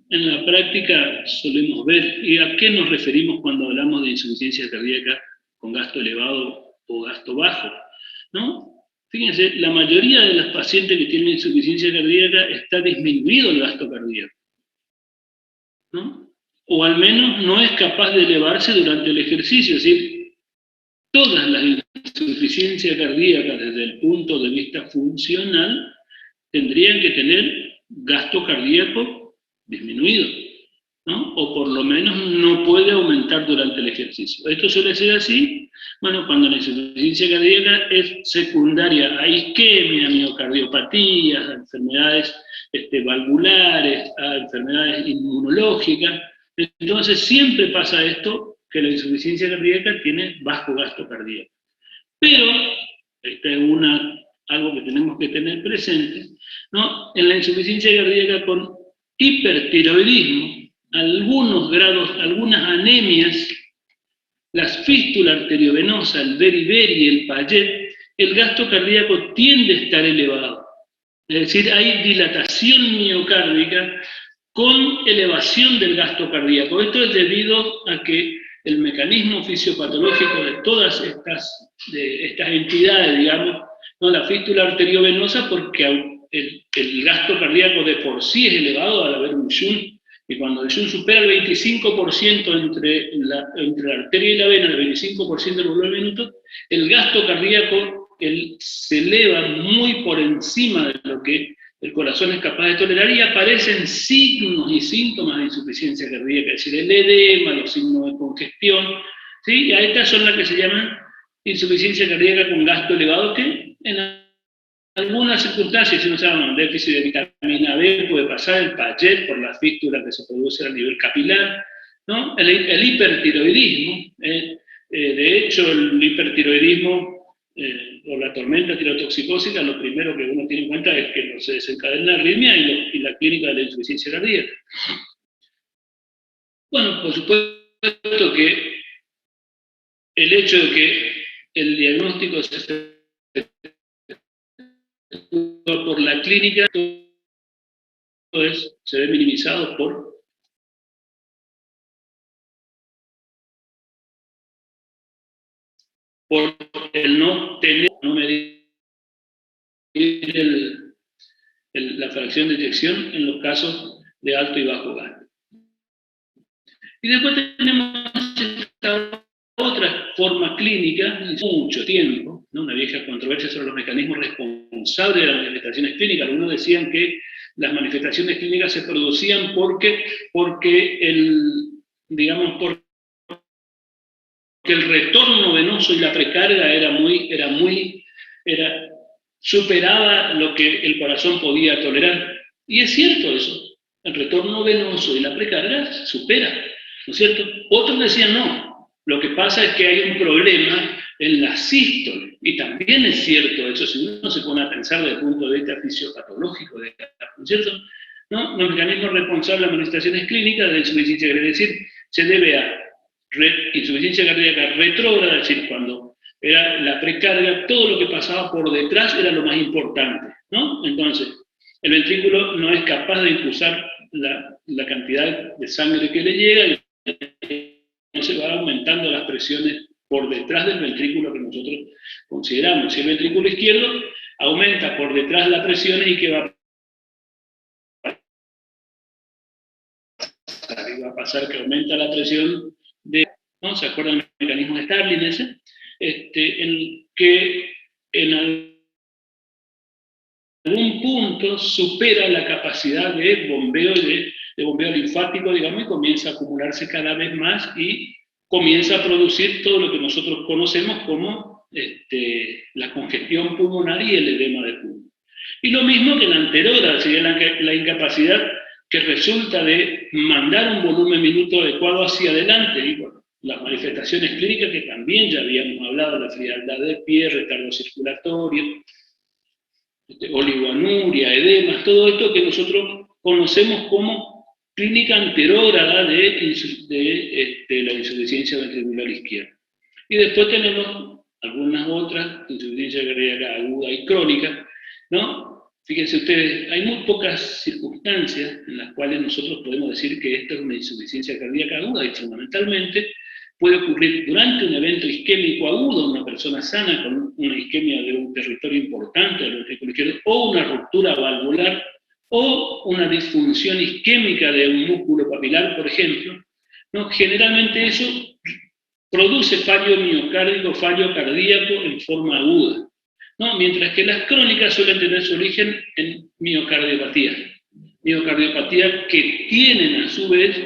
En la práctica solemos ver, ¿y a qué nos referimos cuando hablamos de insuficiencia cardíaca con gasto elevado o gasto bajo? ¿No? Fíjense, la mayoría de las pacientes que tienen insuficiencia cardíaca está disminuido el gasto cardíaco, ¿no? O al menos no es capaz de elevarse durante el ejercicio, es decir, todas las insuficiencias cardíacas desde el punto de vista funcional tendrían que tener gasto cardíaco disminuido, ¿no? O por lo menos no puede aumentar durante el ejercicio. Esto suele ser así, bueno, cuando la insuficiencia cardíaca es secundaria a isquemia, miocardiopatías, a enfermedades valvulares, a enfermedades inmunológicas. Entonces siempre pasa esto, que la insuficiencia cardíaca tiene bajo gasto cardíaco. Pero, esta es algo que tenemos que tener presente, ¿no? En la insuficiencia cardíaca con hipertiroidismo, algunos grados, algunas anemias, las fístulas arteriovenosa, el beriberi y el Payet, el gasto cardíaco tiende a estar elevado. Es decir, hay dilatación miocárdica con elevación del gasto cardíaco. Esto es debido a que el mecanismo fisiopatológico de todas estas entidades, digamos, ¿no? La fístula arteriovenosa, porque el gasto cardíaco de por sí es elevado al haber un shunt, y cuando el shunt supera el 25% entre la arteria y la vena, el 25% del volumen minuto, el gasto cardíaco se eleva muy por encima de lo que el corazón es capaz de tolerar, y aparecen signos y síntomas de insuficiencia cardíaca, es decir, el edema, los signos de congestión, ¿sí? Y a estas son las que se llaman insuficiencia cardíaca con gasto elevado, que en algunas circunstancias, si no se llama un déficit de vitamina B, puede pasar el Payet por la fístula que se produce a nivel capilar, ¿no? El hipertiroidismo, de hecho, el hipertiroidismo o la tormenta tirotoxicósica, lo primero que uno tiene en cuenta es que no se desencadena la arritmia y la clínica de la insuficiencia cardíaca. Bueno, por supuesto que el hecho de que el diagnóstico se por la clínica se ve minimizado por el no tener, no medir la fracción de eyección en los casos de alto y bajo gasto. Y después tenemos esta otra forma clínica, mucho tiempo, ¿no? Una vieja controversia sobre los mecanismos responsables de las manifestaciones clínicas. Algunos decían que las manifestaciones clínicas se producían porque el retorno venoso y la precarga superaba lo que el corazón podía tolerar. Y es cierto eso, el retorno venoso y la precarga supera, ¿no es cierto? Otros decían no, lo que pasa es que hay un problema en la sístole, y también es cierto eso, si uno se pone a pensar desde el punto de vista fisiopatológico, ¿no es cierto? ¿No? Los mecanismos responsables de las manifestaciones clínicas de la insuficiencia cardíaca, es decir, se debe a insuficiencia cardíaca retrógrada, es decir, cuando era la precarga, todo lo que pasaba por detrás era lo más importante, ¿no? Entonces, el ventrículo no es capaz de impulsar la cantidad de sangre que le llega, y se van aumentando las presiones por detrás del ventrículo que nosotros consideramos. Si el ventrículo izquierdo aumenta por detrás las presiones, y que va a pasar que aumenta la presión ¿no? ¿Se acuerdan del mecanismo de Starling ese? Que en algún punto supera la capacidad de bombeo linfático, digamos, y comienza a acumularse cada vez más y comienza a producir todo lo que nosotros conocemos como la congestión pulmonar y el edema de pulmón. Y lo mismo que la anterógrada, sería la incapacidad que resulta de mandar un volumen minuto adecuado hacia adelante. Y bueno, las manifestaciones clínicas que también ya habíamos hablado, la frialdad de pie, retardo circulatorio, oligoanuria, edemas, todo esto que nosotros conocemos como clínica anterógrada de la insuficiencia ventricular izquierda. Y después tenemos algunas otras, insuficiencia cardíaca aguda y crónica, ¿no? Fíjense ustedes, hay muy pocas circunstancias en las cuales nosotros podemos decir que esto es una insuficiencia cardíaca aguda, y fundamentalmente puede ocurrir durante un evento isquémico agudo, una persona sana con una isquemia de un territorio importante del ventrículo izquierdo, o una ruptura valvular, o una disfunción isquémica de un músculo papilar, por ejemplo, ¿no? Generalmente eso produce fallo miocárdico, fallo cardíaco en forma aguda, ¿no? Mientras que las crónicas suelen tener su origen en miocardiopatía. Miocardiopatía que tienen a su vez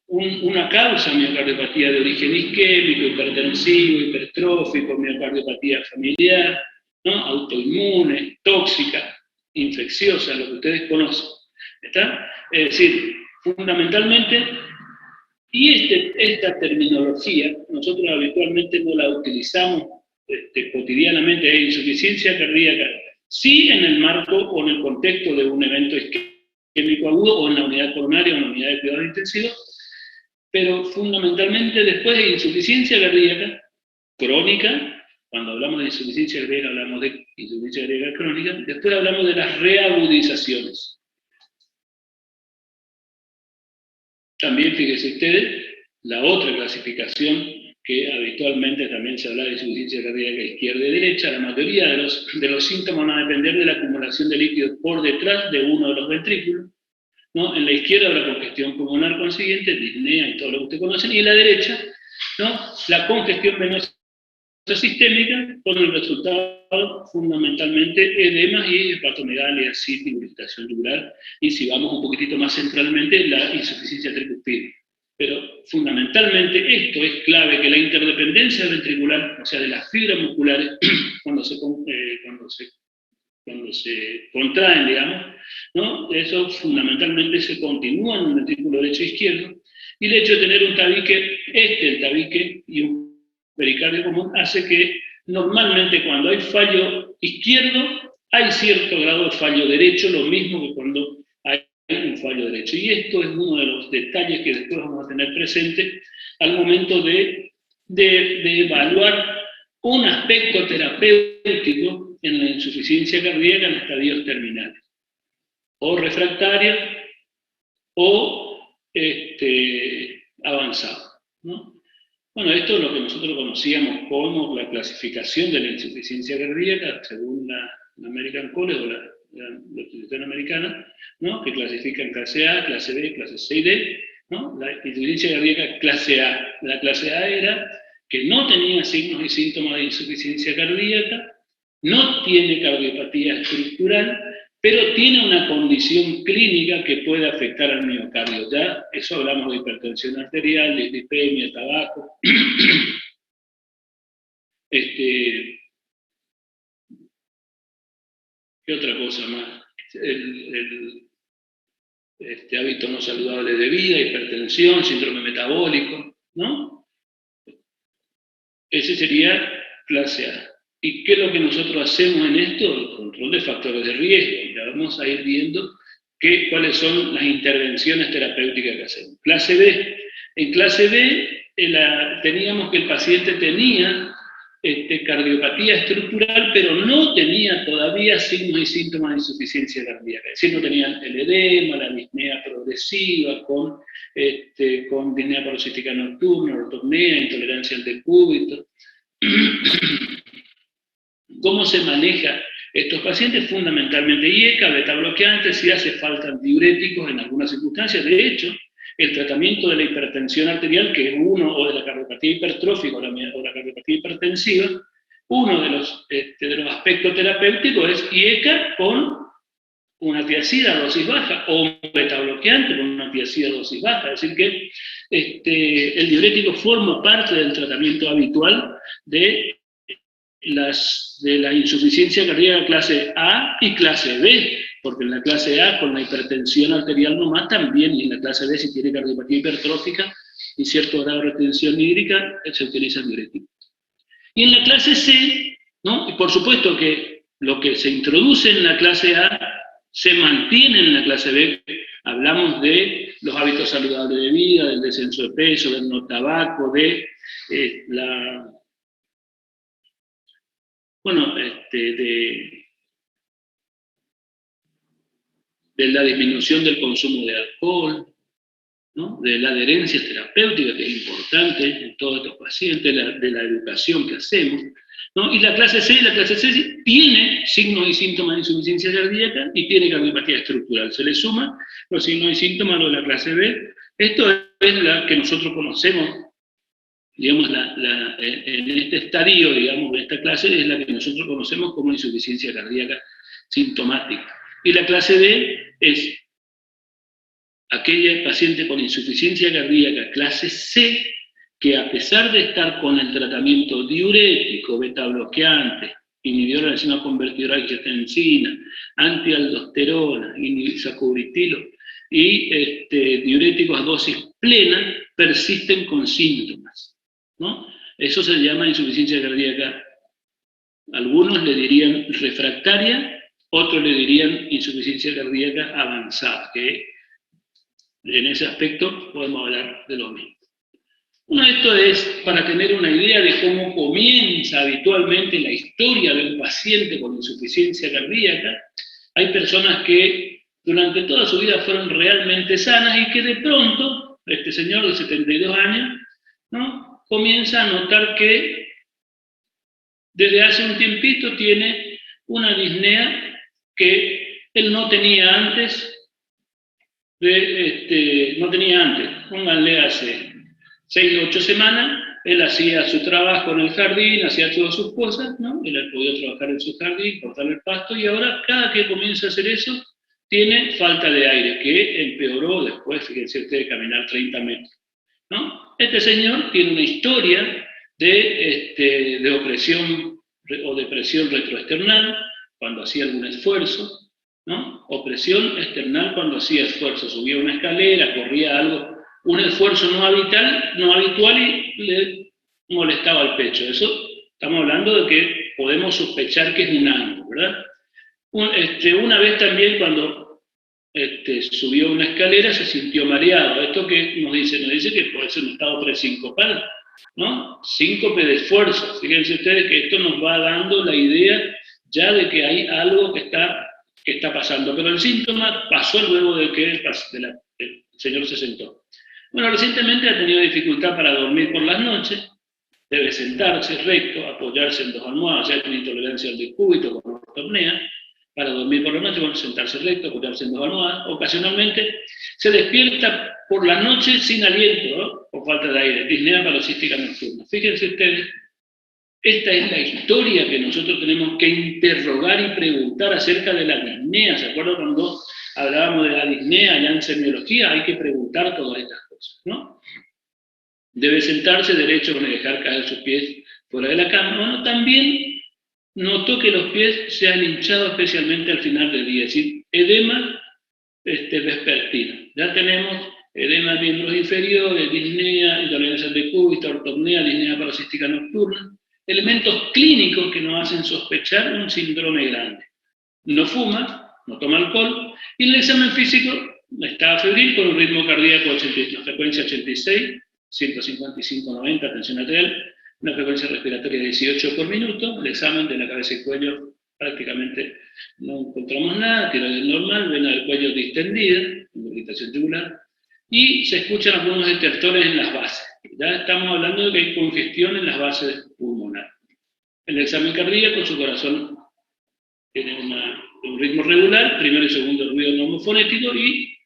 una causa miocardiopatía de origen isquémico, hipertensivo, hipertrófico, miocardiopatía familiar, ¿no? Autoinmune, tóxica, infecciosa, lo que ustedes conocen. ¿Está? Es decir, fundamentalmente, y esta terminología nosotros habitualmente no la utilizamos cotidianamente, hay insuficiencia cardíaca, sí en el marco o en el contexto de un evento isquémico agudo o en la unidad coronaria o en la unidad de cuidados intensivos, pero fundamentalmente después de insuficiencia cardíaca crónica, cuando hablamos de insuficiencia cardíaca hablamos de insuficiencia cardíaca crónica, después hablamos de las reagudizaciones. También, fíjense ustedes, la otra clasificación que habitualmente también se habla de insuficiencia cardíaca izquierda y derecha, la mayoría de los síntomas van a depender de la acumulación de líquidos por detrás de uno de los ventrículos, ¿no? En la izquierda la congestión pulmonar consiguiente, disnea y todo lo que ustedes conocen, y en la derecha, ¿no? La congestión venosa sistémica, con el resultado fundamentalmente edemas y hepatomegalia, citis, irritación yugular, y si vamos un poquitito más centralmente, la insuficiencia tricuspide. Pero fundamentalmente esto es clave, que la interdependencia ventricular, o sea, de las fibras musculares, cuando se contraen, digamos, ¿no? Eso fundamentalmente se continúa en el ventrículo derecho e izquierdo, y el hecho de tener un tabique, el tabique y un pericardio común, hace que normalmente cuando hay fallo izquierdo, hay cierto grado de fallo derecho, lo mismo que cuando hay un fallo derecho. Y esto es uno de los detalles que después vamos a tener presente al momento de evaluar un aspecto terapéutico en la insuficiencia cardíaca en estadios terminales, o refractaria o avanzada, ¿no? Bueno, esto es lo que nosotros conocíamos como la clasificación de la insuficiencia cardíaca según la American College o la institución americana, ¿no? Que clasifican clase A, clase B, clase C y D, ¿no? La insuficiencia cardíaca clase A. La clase A era que no tenía signos y síntomas de insuficiencia cardíaca, no tiene cardiopatía estructural, pero tiene una condición clínica que puede afectar al miocardio. Ya, eso hablamos de hipertensión arterial, de dislipemia, tabaco. ¿Qué otra cosa más? Hábitos no saludables de vida, hipertensión, síndrome metabólico, ¿no? Ese sería clase A. ¿Y qué es lo que nosotros hacemos en esto? El control de factores de riesgo. Ya vamos a ir viendo cuáles son las intervenciones terapéuticas que hacemos. Clase B. En clase B teníamos que el paciente tenía cardiopatía estructural, pero no tenía todavía signos y síntomas de insuficiencia cardíaca. Es decir, no tenían el edema, la disnea progresiva, con disnea paroxística nocturna, ortopnea, intolerancia al decúbito. ¿Cómo se maneja estos pacientes? Fundamentalmente IECA, beta bloqueantes, si hace falta antidiuréticos en algunas circunstancias. De hecho, el tratamiento de la hipertensión arterial, que es uno, o de la cardiopatía hipertrófica o la cardiopatía hipertensiva, uno de los aspectos terapéuticos es IECA con una tiazida a dosis baja, o un beta bloqueante con una tiazida a dosis baja. Es decir que el diurético forma parte del tratamiento habitual de la insuficiencia cardíaca clase A y clase B, porque en la clase A con la hipertensión arterial nomás también, y en la clase B si tiene cardiopatía hipertrófica y cierto grado de retención hídrica, se utiliza el diurético. Y en la clase C, ¿no? Y por supuesto que lo que se introduce en la clase A se mantiene en la clase B. Hablamos de los hábitos saludables de vida, del descenso de peso, del no tabaco, de de la disminución del consumo de alcohol, ¿no? De la adherencia terapéutica, que es importante en todos estos pacientes, de la educación que hacemos, ¿no? Y la clase C tiene signos y síntomas de insuficiencia cardíaca y tiene cardiopatía estructural. Se le suman los signos y síntomas a los de la clase B. Esto es la que nosotros conocemos, digamos, en este estadio, digamos, de esta clase, es la que nosotros conocemos como insuficiencia cardíaca sintomática. Y la clase D es aquella paciente con insuficiencia cardíaca clase C, que a pesar de estar con el tratamiento diurético, beta bloqueante, inhibidor de la enzima convertidora de angiotensina, antialdosterona, sacubritilo y diuréticos a dosis plena, persisten con síntomas, ¿no? Eso se llama insuficiencia cardíaca. Algunos le dirían refractaria, otros le dirían insuficiencia cardíaca avanzada, que en ese aspecto podemos hablar de lo mismo. Uno de estos es para tener una idea de cómo comienza habitualmente la historia de un paciente con insuficiencia cardíaca. Hay personas que durante toda su vida fueron realmente sanas y que de pronto, este señor de 72 años, ¿no?, comienza a notar que desde hace un tiempito tiene una disnea que él no tenía antes, pónganle hace 6 o 8 semanas, él hacía su trabajo en el jardín, hacía todas sus cosas, ¿no? Él podía trabajar en su jardín, cortar el pasto, y ahora cada que comienza a hacer eso, tiene falta de aire, que empeoró después, fíjense ustedes, de caminar 30 metros, ¿no? Este señor tiene una historia de opresión o depresión retroesternal cuando hacía algún esfuerzo, ¿no? Opresión esternal cuando hacía esfuerzo, subía una escalera, corría algo, un esfuerzo no habitual y le molestaba el pecho. Eso estamos hablando de que podemos sospechar que es un ángulo, ¿verdad? Una vez también cuando subió una escalera se sintió mareado. ¿Esto qué nos dice? Nos dice que puede ser un estado presincopal, ¿no? Síncope de esfuerzo. Fíjense ustedes que esto nos va dando la idea ya de que hay algo que está pasando. Pero el síntoma pasó luego de que el señor se sentó. Bueno, recientemente ha tenido dificultad para dormir por las noches, debe sentarse recto, apoyarse en 2 almohadas, ya tiene intolerancia al decúbito con ortopnea, para dormir por la noche, bueno, sentarse recto, apoyarse en 2 almohadas. Ocasionalmente se despierta por la noche sin aliento, ¿no?, por falta de aire, disnea paroxística nocturna. Fíjense ustedes, esta es la historia que nosotros tenemos que interrogar y preguntar acerca de la disnea. ¿Se acuerdan cuando hablábamos de la disnea ya en semiología? Hay que preguntar todas estas cosas, ¿no? Debe sentarse derecho con dejar caer sus pies fuera de la cama. Bueno, también notó que los pies se han hinchado especialmente al final del día, es decir, edema vespertino. Ya tenemos edema de miembros inferiores, disnea, intolerancia al decúbito, ortopnea, disnea paroxística nocturna, elementos clínicos que nos hacen sospechar un síndrome grande. No fuma, no toma alcohol, y en el examen físico está febril con un ritmo cardíaco la frecuencia 86, 155-90, tensión arterial, una frecuencia respiratoria de 18 por minuto. El examen de la cabeza y cuello prácticamente no encontramos nada, tiroides normal, vena del cuello distendida, irritación tubular, y se escuchan algunos estertores en las bases. Ya estamos hablando de que hay congestión en las bases pulmonares. En el examen cardíaco, su corazón tiene un ritmo regular, primero y segundo ruido normofonético, y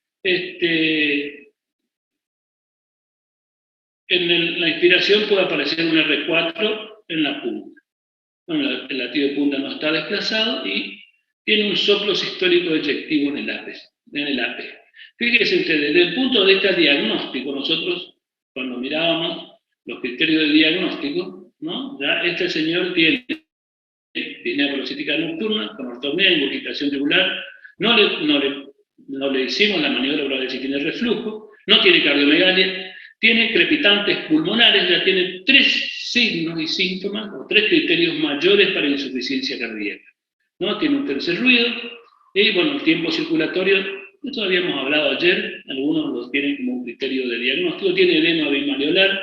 en la inspiración puede aparecer un R4 en la punta. Bueno, el latido de punta no está desplazado y tiene un soplo sistólico eyectivo en el AP. Fíjense ustedes, desde el punto de vista diagnóstico, nosotros cuando mirábamos los criterios de diagnóstico, ¿no?, ya este señor tiene disnea paroxística nocturna con ortopnea, ingurgitación tubular, no le hicimos la maniobra para ver si tiene reflujo, no tiene cardiomegalia, tiene crepitantes pulmonares, ya tiene 3 signos y síntomas, o 3 criterios mayores para insuficiencia cardíaca, ¿no? Tiene un tercer ruido, y bueno, el tiempo circulatorio, esto habíamos hablado ayer, algunos lo tienen como un criterio de diagnóstico, tiene edema bimaleolar,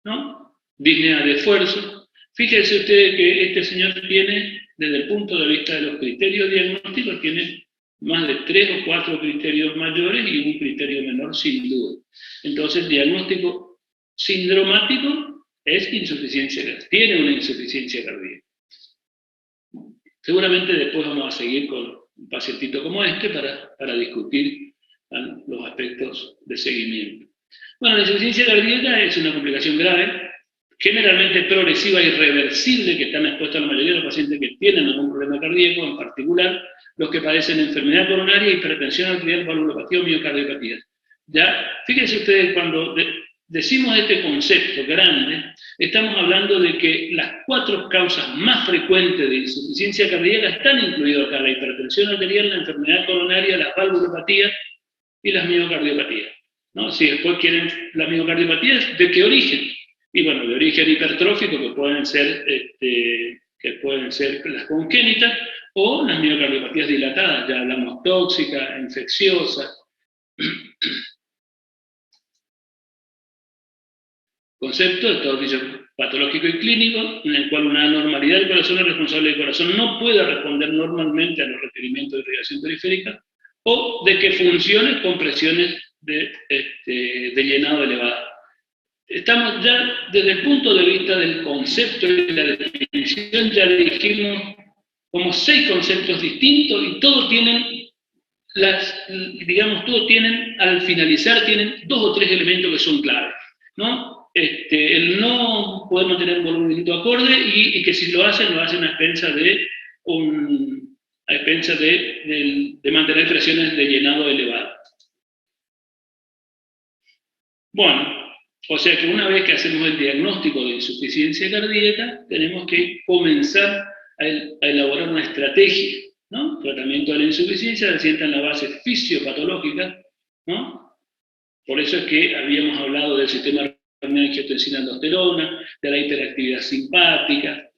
¿no?, disnea de esfuerzo. Fíjense ustedes que este señor tiene, desde el punto de vista de los criterios diagnósticos, tiene más de 3 o 4 criterios mayores y un criterio menor sin duda. Entonces, el diagnóstico sindromático es insuficiencia cardíaca, tiene una insuficiencia cardíaca. Seguramente después vamos a seguir con un pacientito como este para discutir los aspectos de seguimiento. Bueno, la insuficiencia cardíaca es una complicación grave, generalmente progresiva y reversible, que están expuestos a la mayoría de los pacientes que tienen algún problema cardíaco, en particular los que padecen enfermedad coronaria, hipertensión arterial, valvulopatía o miocardiopatía. Ya, fíjense ustedes, cuando decimos este concepto grande, estamos hablando de que las 4 causas más frecuentes de insuficiencia cardíaca están incluidas acá: la hipertensión arterial, la enfermedad coronaria, las valvulopatías y las miocardiopatías, ¿no? Si después quieren las miocardiopatías, ¿de qué origen? Y bueno, de origen hipertrófico, que pueden ser las congénitas, o las miocardiopatías dilatadas, ya hablamos tóxicas, infecciosas. Concepto de todo patológico y clínico, en el cual una anormalidad del corazón, el responsable del corazón no puede responder normalmente a los requerimientos de irrigación periférica, o de que funcione con presiones de llenado elevado. Estamos ya, desde el punto de vista del concepto y la definición, ya dijimos como 6 conceptos distintos, y todos tienen, al finalizar, tienen 2 o 3 elementos que son claves, ¿no? El no poder mantener un volumen acorde, y que si lo hacen a expensas de mantener presiones de llenado elevado. Bueno, o sea que una vez que hacemos el diagnóstico de insuficiencia cardíaca, tenemos que comenzar a elaborar una estrategia, ¿no? Tratamiento de la insuficiencia se asienta en la base fisiopatológica, ¿no? Por eso es que habíamos hablado del sistema renin-angiotensina-aldosterona, de la hiperactividad simpática,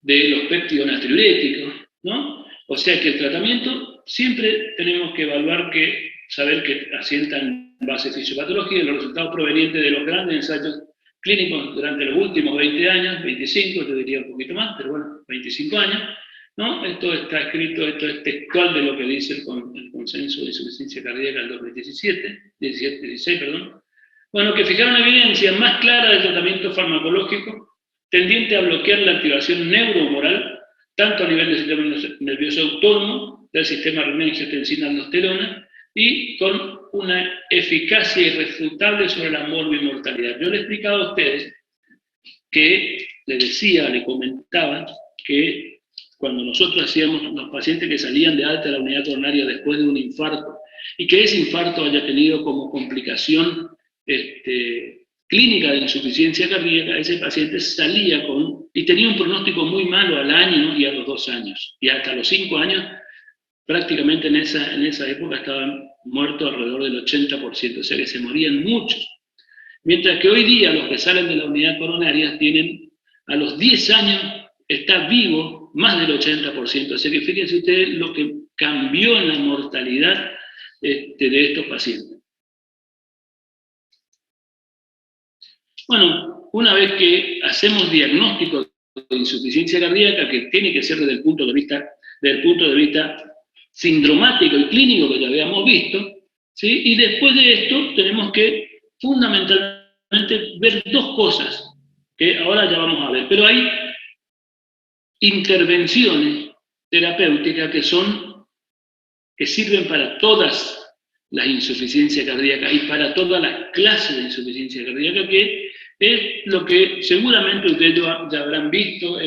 de los péptidos natriuréticos, ¿no? O sea que el tratamiento siempre tenemos que saber que asienta en base fisiopatológica, y los resultados provenientes de los grandes ensayos clínicos durante los últimos 20 años, 25, yo diría un poquito más, pero bueno, 25 años, ¿no? Esto está escrito, esto es textual de lo que dice el consenso de insuficiencia cardíaca del 2016, bueno, que fijaron evidencia más clara del tratamiento farmacológico tendiente a bloquear la activación neurohumoral, tanto a nivel del sistema nervioso autónomo, del sistema renin-angiotensina-aldosterona, y con una eficacia irrefutable sobre la morbimortalidad. Yo le he explicado a ustedes que le comentaba que cuando nosotros hacíamos los pacientes que salían de alta de la unidad coronaria después de un infarto, y que ese infarto haya tenido como complicación clínica de insuficiencia cardíaca, ese paciente salía y tenía un pronóstico muy malo al año y a los 2 años, y hasta los 5 años, prácticamente en esa época estaban muertos alrededor del 80%, o sea que se morían muchos. Mientras que hoy día los que salen de la unidad coronaria tienen, a los 10 años, está vivo más del 80%, o sea que fíjense ustedes lo que cambió en la mortalidad de estos pacientes. Bueno, una vez que hacemos diagnóstico de insuficiencia cardíaca, que tiene que ser desde el punto de vista sindromático y clínico, que ya habíamos visto, ¿sí? Y después de esto tenemos que fundamentalmente ver 2 cosas, que ahora ya vamos a ver, pero hay intervenciones terapéuticas que sirven para todas las insuficiencias cardíacas y para todas las clases de insuficiencia cardíaca, que es lo que seguramente ustedes ya habrán visto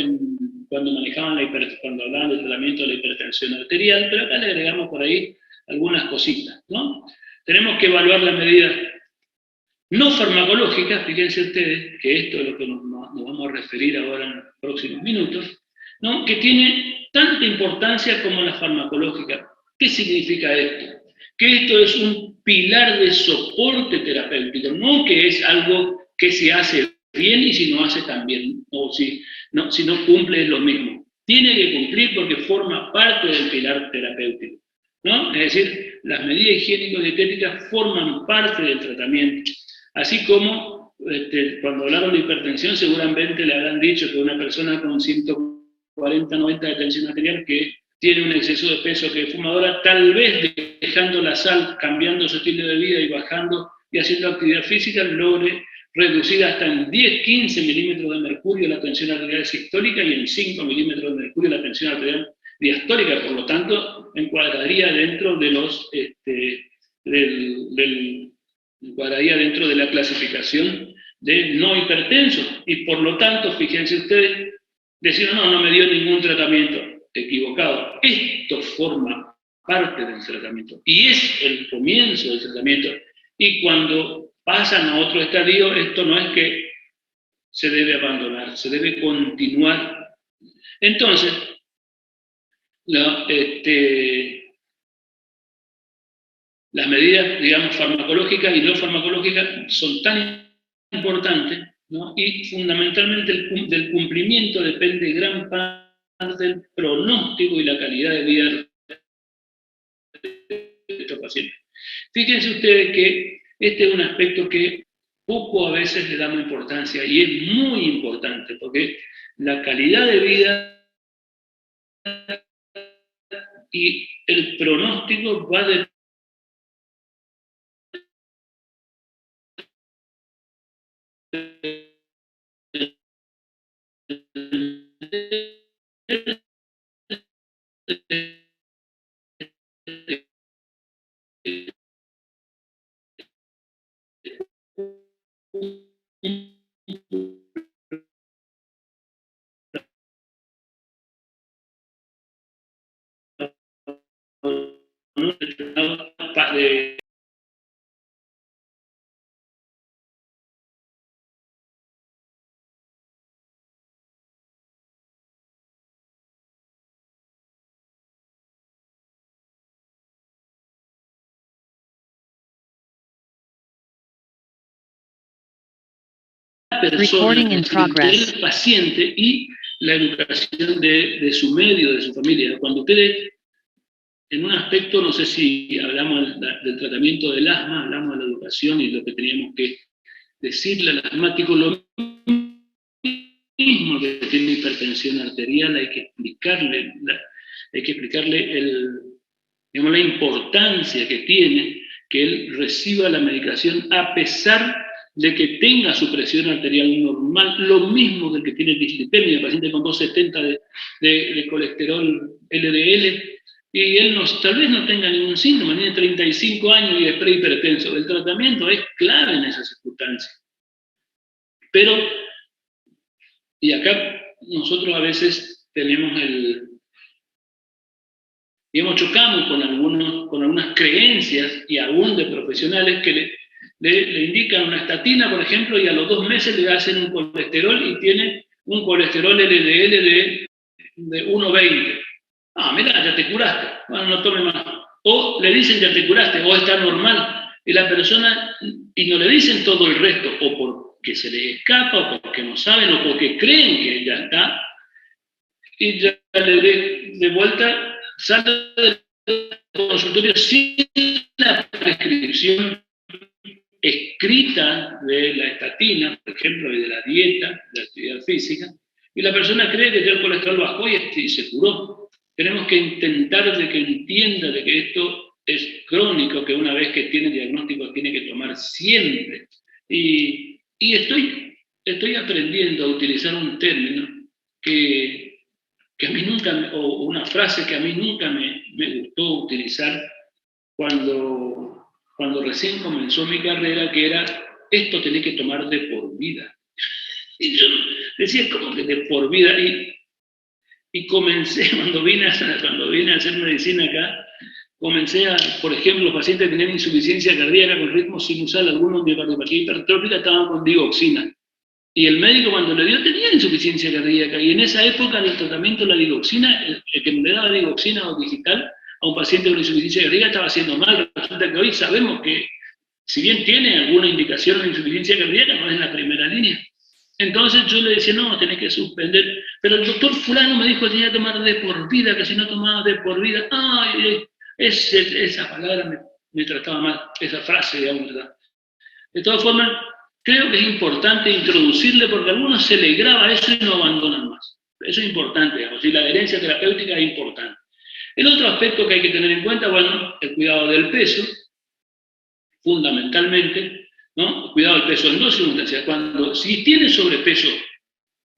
cuando hablaban del tratamiento de la hipertensión arterial, pero acá le agregamos por ahí algunas cositas, ¿no? Tenemos que evaluar las medidas no farmacológicas, fíjense ustedes que esto es lo que nos vamos a referir ahora en los próximos minutos, ¿no? Que tiene tanta importancia como la farmacológica. ¿Qué significa esto? Que esto es un pilar de soporte terapéutico, no que es algo que se hace bien y si no hace también, o si no cumple es lo mismo. Tiene que cumplir porque forma parte del pilar terapéutico, ¿no? Es decir, las medidas higiénico-dietéticas forman parte del tratamiento. Así como cuando hablaron de hipertensión, seguramente le habrán dicho que una persona con 140-90 de tensión arterial que tiene un exceso de peso que es fumadora, tal vez dejando la sal, cambiando su estilo de vida y bajando y haciendo actividad física, logre reducir hasta en 10-15 milímetros de mercurio la tensión arterial sistólica y en 5 milímetros de mercurio la tensión arterial diastólica. Por lo tanto, encuadraría dentro de los encuadraría dentro de la clasificación de no hipertenso. Y por lo tanto, fíjense ustedes, decir no me dio ningún tratamiento. Equivocado. Esto forma parte del tratamiento y es el comienzo del tratamiento. Y cuando pasan a otro estadio, esto no es que se debe abandonar, se debe continuar. Entonces, las medidas, digamos, farmacológicas y no farmacológicas son tan importantes, ¿no? Y fundamentalmente del cumplimiento depende gran parte del pronóstico y la calidad de vida de estos pacientes. Fíjense ustedes que este es un aspecto que poco a veces le damos importancia y es muy importante porque la calidad de vida y el pronóstico va de persona, del paciente y la educación de su medio, de su familia. Cuando ustedes, en un aspecto, no sé si hablamos del tratamiento del asma, hablamos de la educación y lo que teníamos que decirle al asmático, lo mismo que tiene hipertensión arterial, hay que explicarle digamos, la importancia que tiene que él reciba la medicación a pesar de que tenga su presión arterial normal, lo mismo del que tiene dislipemia, el paciente con 270 de colesterol LDL, y él tal vez no tenga ningún síntoma, tiene 35 años y es prehipertenso. El tratamiento es clave en esas circunstancias. Pero, y acá nosotros a veces tenemos chocamos con algunas creencias y aún de profesionales que le indican una estatina, por ejemplo, y a los 2 meses le hacen un colesterol y tiene un colesterol LDL de 1,20. Ah, mira, ya te curaste, bueno, no tome más. O le dicen ya te curaste, o está normal, y la persona, y no le dicen todo el resto, o porque se les escapa, o porque no saben, o porque creen que ya está, y ya de vuelta sale del consultorio sin la prescripción escrita de la estatina, por ejemplo, y de la dieta, de la actividad física, y la persona cree que ya el colesterol bajó y se curó. Tenemos que intentar de que entienda de que esto es crónico, que una vez que tiene diagnóstico tiene que tomar siempre. Y estoy aprendiendo a utilizar un término que a mí nunca, o una frase que a mí nunca me gustó utilizar cuando recién comenzó mi carrera, que era, esto tenés que tomar de por vida. Y yo decía, ¿cómo que de por vida? Y comencé, cuando vine a hacer medicina acá, comencé por ejemplo, los pacientes que tenían insuficiencia cardíaca con ritmo sinusal, algunos miocardiopatía hipertrófica, estaban con digoxina. Y el médico cuando le dio tenía insuficiencia cardíaca, y en esa época del tratamiento de la digoxina, el que le daba digoxina o digital a un paciente con insuficiencia cardíaca estaba haciendo mal. Resulta que hoy sabemos que, si bien tiene alguna indicación de insuficiencia cardíaca, no es en la primera línea. Entonces yo le decía, no, tenés que suspender. Pero el doctor fulano me dijo que tenía que tomar de por vida, que si no tomaba de por vida, ay, esa palabra me trataba mal, esa frase, digamos, ¿verdad? De todas formas, creo que es importante introducirle, porque a algunos se le graba eso y no abandonan más. Eso es importante, digamos, y la adherencia terapéutica es importante. El otro aspecto que hay que tener en cuenta, bueno, el cuidado del peso, fundamentalmente, ¿no? El cuidado del peso en dos circunstancias. Si tiene sobrepeso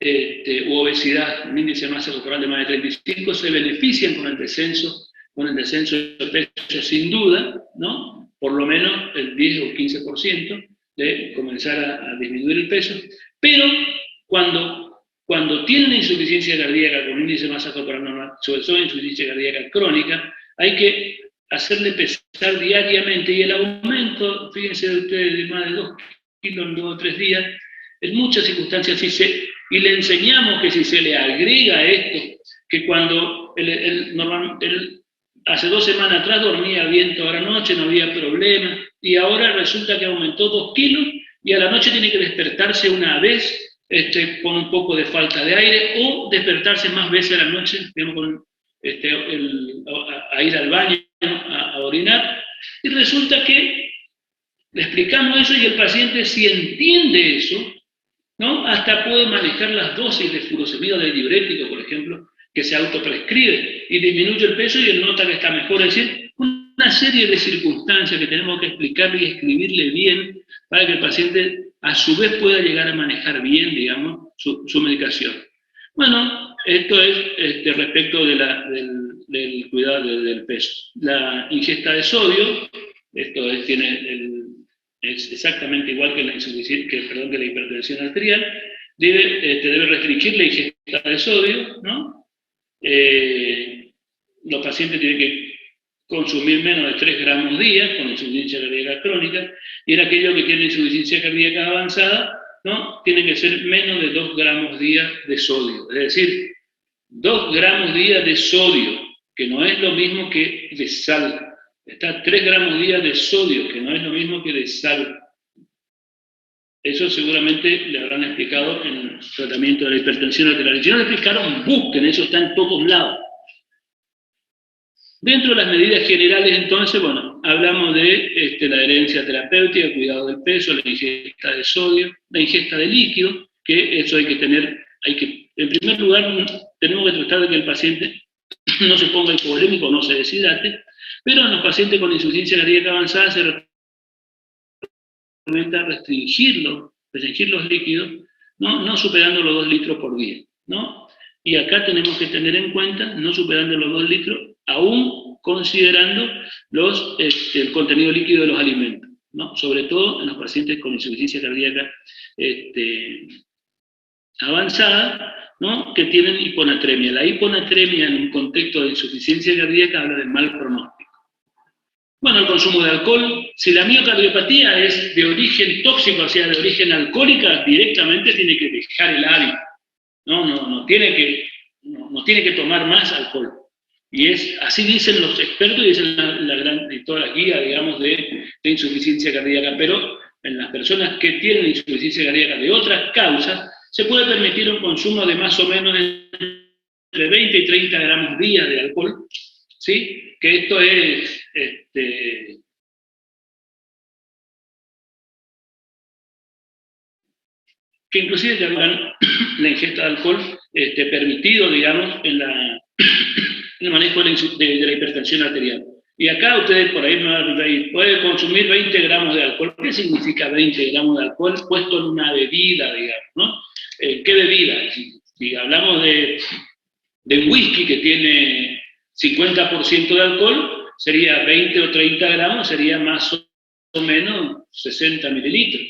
u obesidad, un índice de masa corporal de más de 35, se benefician con el descenso de peso sin duda, ¿no? Por lo menos el 10 o 15% de comenzar a disminuir el peso, pero cuando tienen insuficiencia cardíaca con índice de masa corporal normal, sobre todo insuficiencia cardíaca crónica, hay que hacerle pesar diariamente, y el aumento, fíjense ustedes, de más de 2 kilos en 2 o 3 días, en muchas circunstancias y le enseñamos que si se le agrega esto, que cuando él hace 2 semanas atrás dormía bien toda la noche, no había problema, y ahora resulta que aumentó 2 kilos y a la noche tiene que despertarse una vez con un poco de falta de aire, o despertarse más veces a la noche, digamos, a ir al baño, a orinar, y resulta que le explicamos eso y el paciente, si entiende eso, ¿no? Hasta puede manejar las dosis de furosemida, de diurético, por ejemplo, que se autoprescribe y disminuye el peso y él nota que está mejor. Es decir, una serie de circunstancias que tenemos que explicarle y escribirle bien para que el paciente a su vez pueda llegar a manejar bien, digamos, su medicación. Bueno, esto es respecto del cuidado del peso. La ingesta de sodio, esto es exactamente igual que la hipertensión arterial, debe restringir la ingesta de sodio, ¿no? Los pacientes tienen que consumir menos de 3 gramos día con insuficiencia cardíaca crónica, y en aquellos que tienen insuficiencia cardíaca avanzada, ¿no? Tiene que ser menos de 2 gramos día de sodio. Es decir, 2 gramos día de sodio, que no es lo mismo que de sal. Está 3 gramos día de sodio, que no es lo mismo que de sal. Eso seguramente le habrán explicado en el tratamiento de la hipertensión arterial. Y si no le explicaron, busquen, eso está en todos lados. Dentro de las medidas generales, entonces, bueno, hablamos de la adherencia terapéutica, el cuidado del peso, la ingesta de sodio, la ingesta de líquido, que eso en primer lugar, tenemos que tratar de que el paciente no se ponga hipovolémico, no se deshidrate, pero en los pacientes con insuficiencia cardíaca avanzada se recomienda restringir los líquidos, no superando los 2 litros por día, ¿no? Y acá tenemos que tener en cuenta, no superando los 2 litros, aún considerando el contenido líquido de los alimentos, ¿no? Sobre todo en los pacientes con insuficiencia cardíaca avanzada, ¿no? Que tienen hiponatremia. La hiponatremia en un contexto de insuficiencia cardíaca habla de mal pronóstico. Bueno, el consumo de alcohol, si la miocardiopatía es de origen tóxico, o sea, de origen alcohólica, directamente tiene que dejar el hábito, no tiene que tomar más alcohol. Y así dicen los expertos y dicen toda la guía, digamos, de insuficiencia cardíaca. Pero en las personas que tienen insuficiencia cardíaca de otras causas, se puede permitir un consumo de más o menos entre 20 y 30 gramos día de alcohol, ¿sí? Que esto es que inclusive ya la ingesta de alcohol permitido, digamos, en el manejo de la hipertensión arterial. Y acá ustedes por ahí me van a preguntar, ¿puede consumir 20 gramos de alcohol? ¿Qué significa 20 gramos de alcohol puesto en una bebida, digamos, ¿no? ¿Qué bebida? Si hablamos de whisky que tiene 50% de alcohol, sería 20 o 30 gramos, sería más o menos 60 mililitros,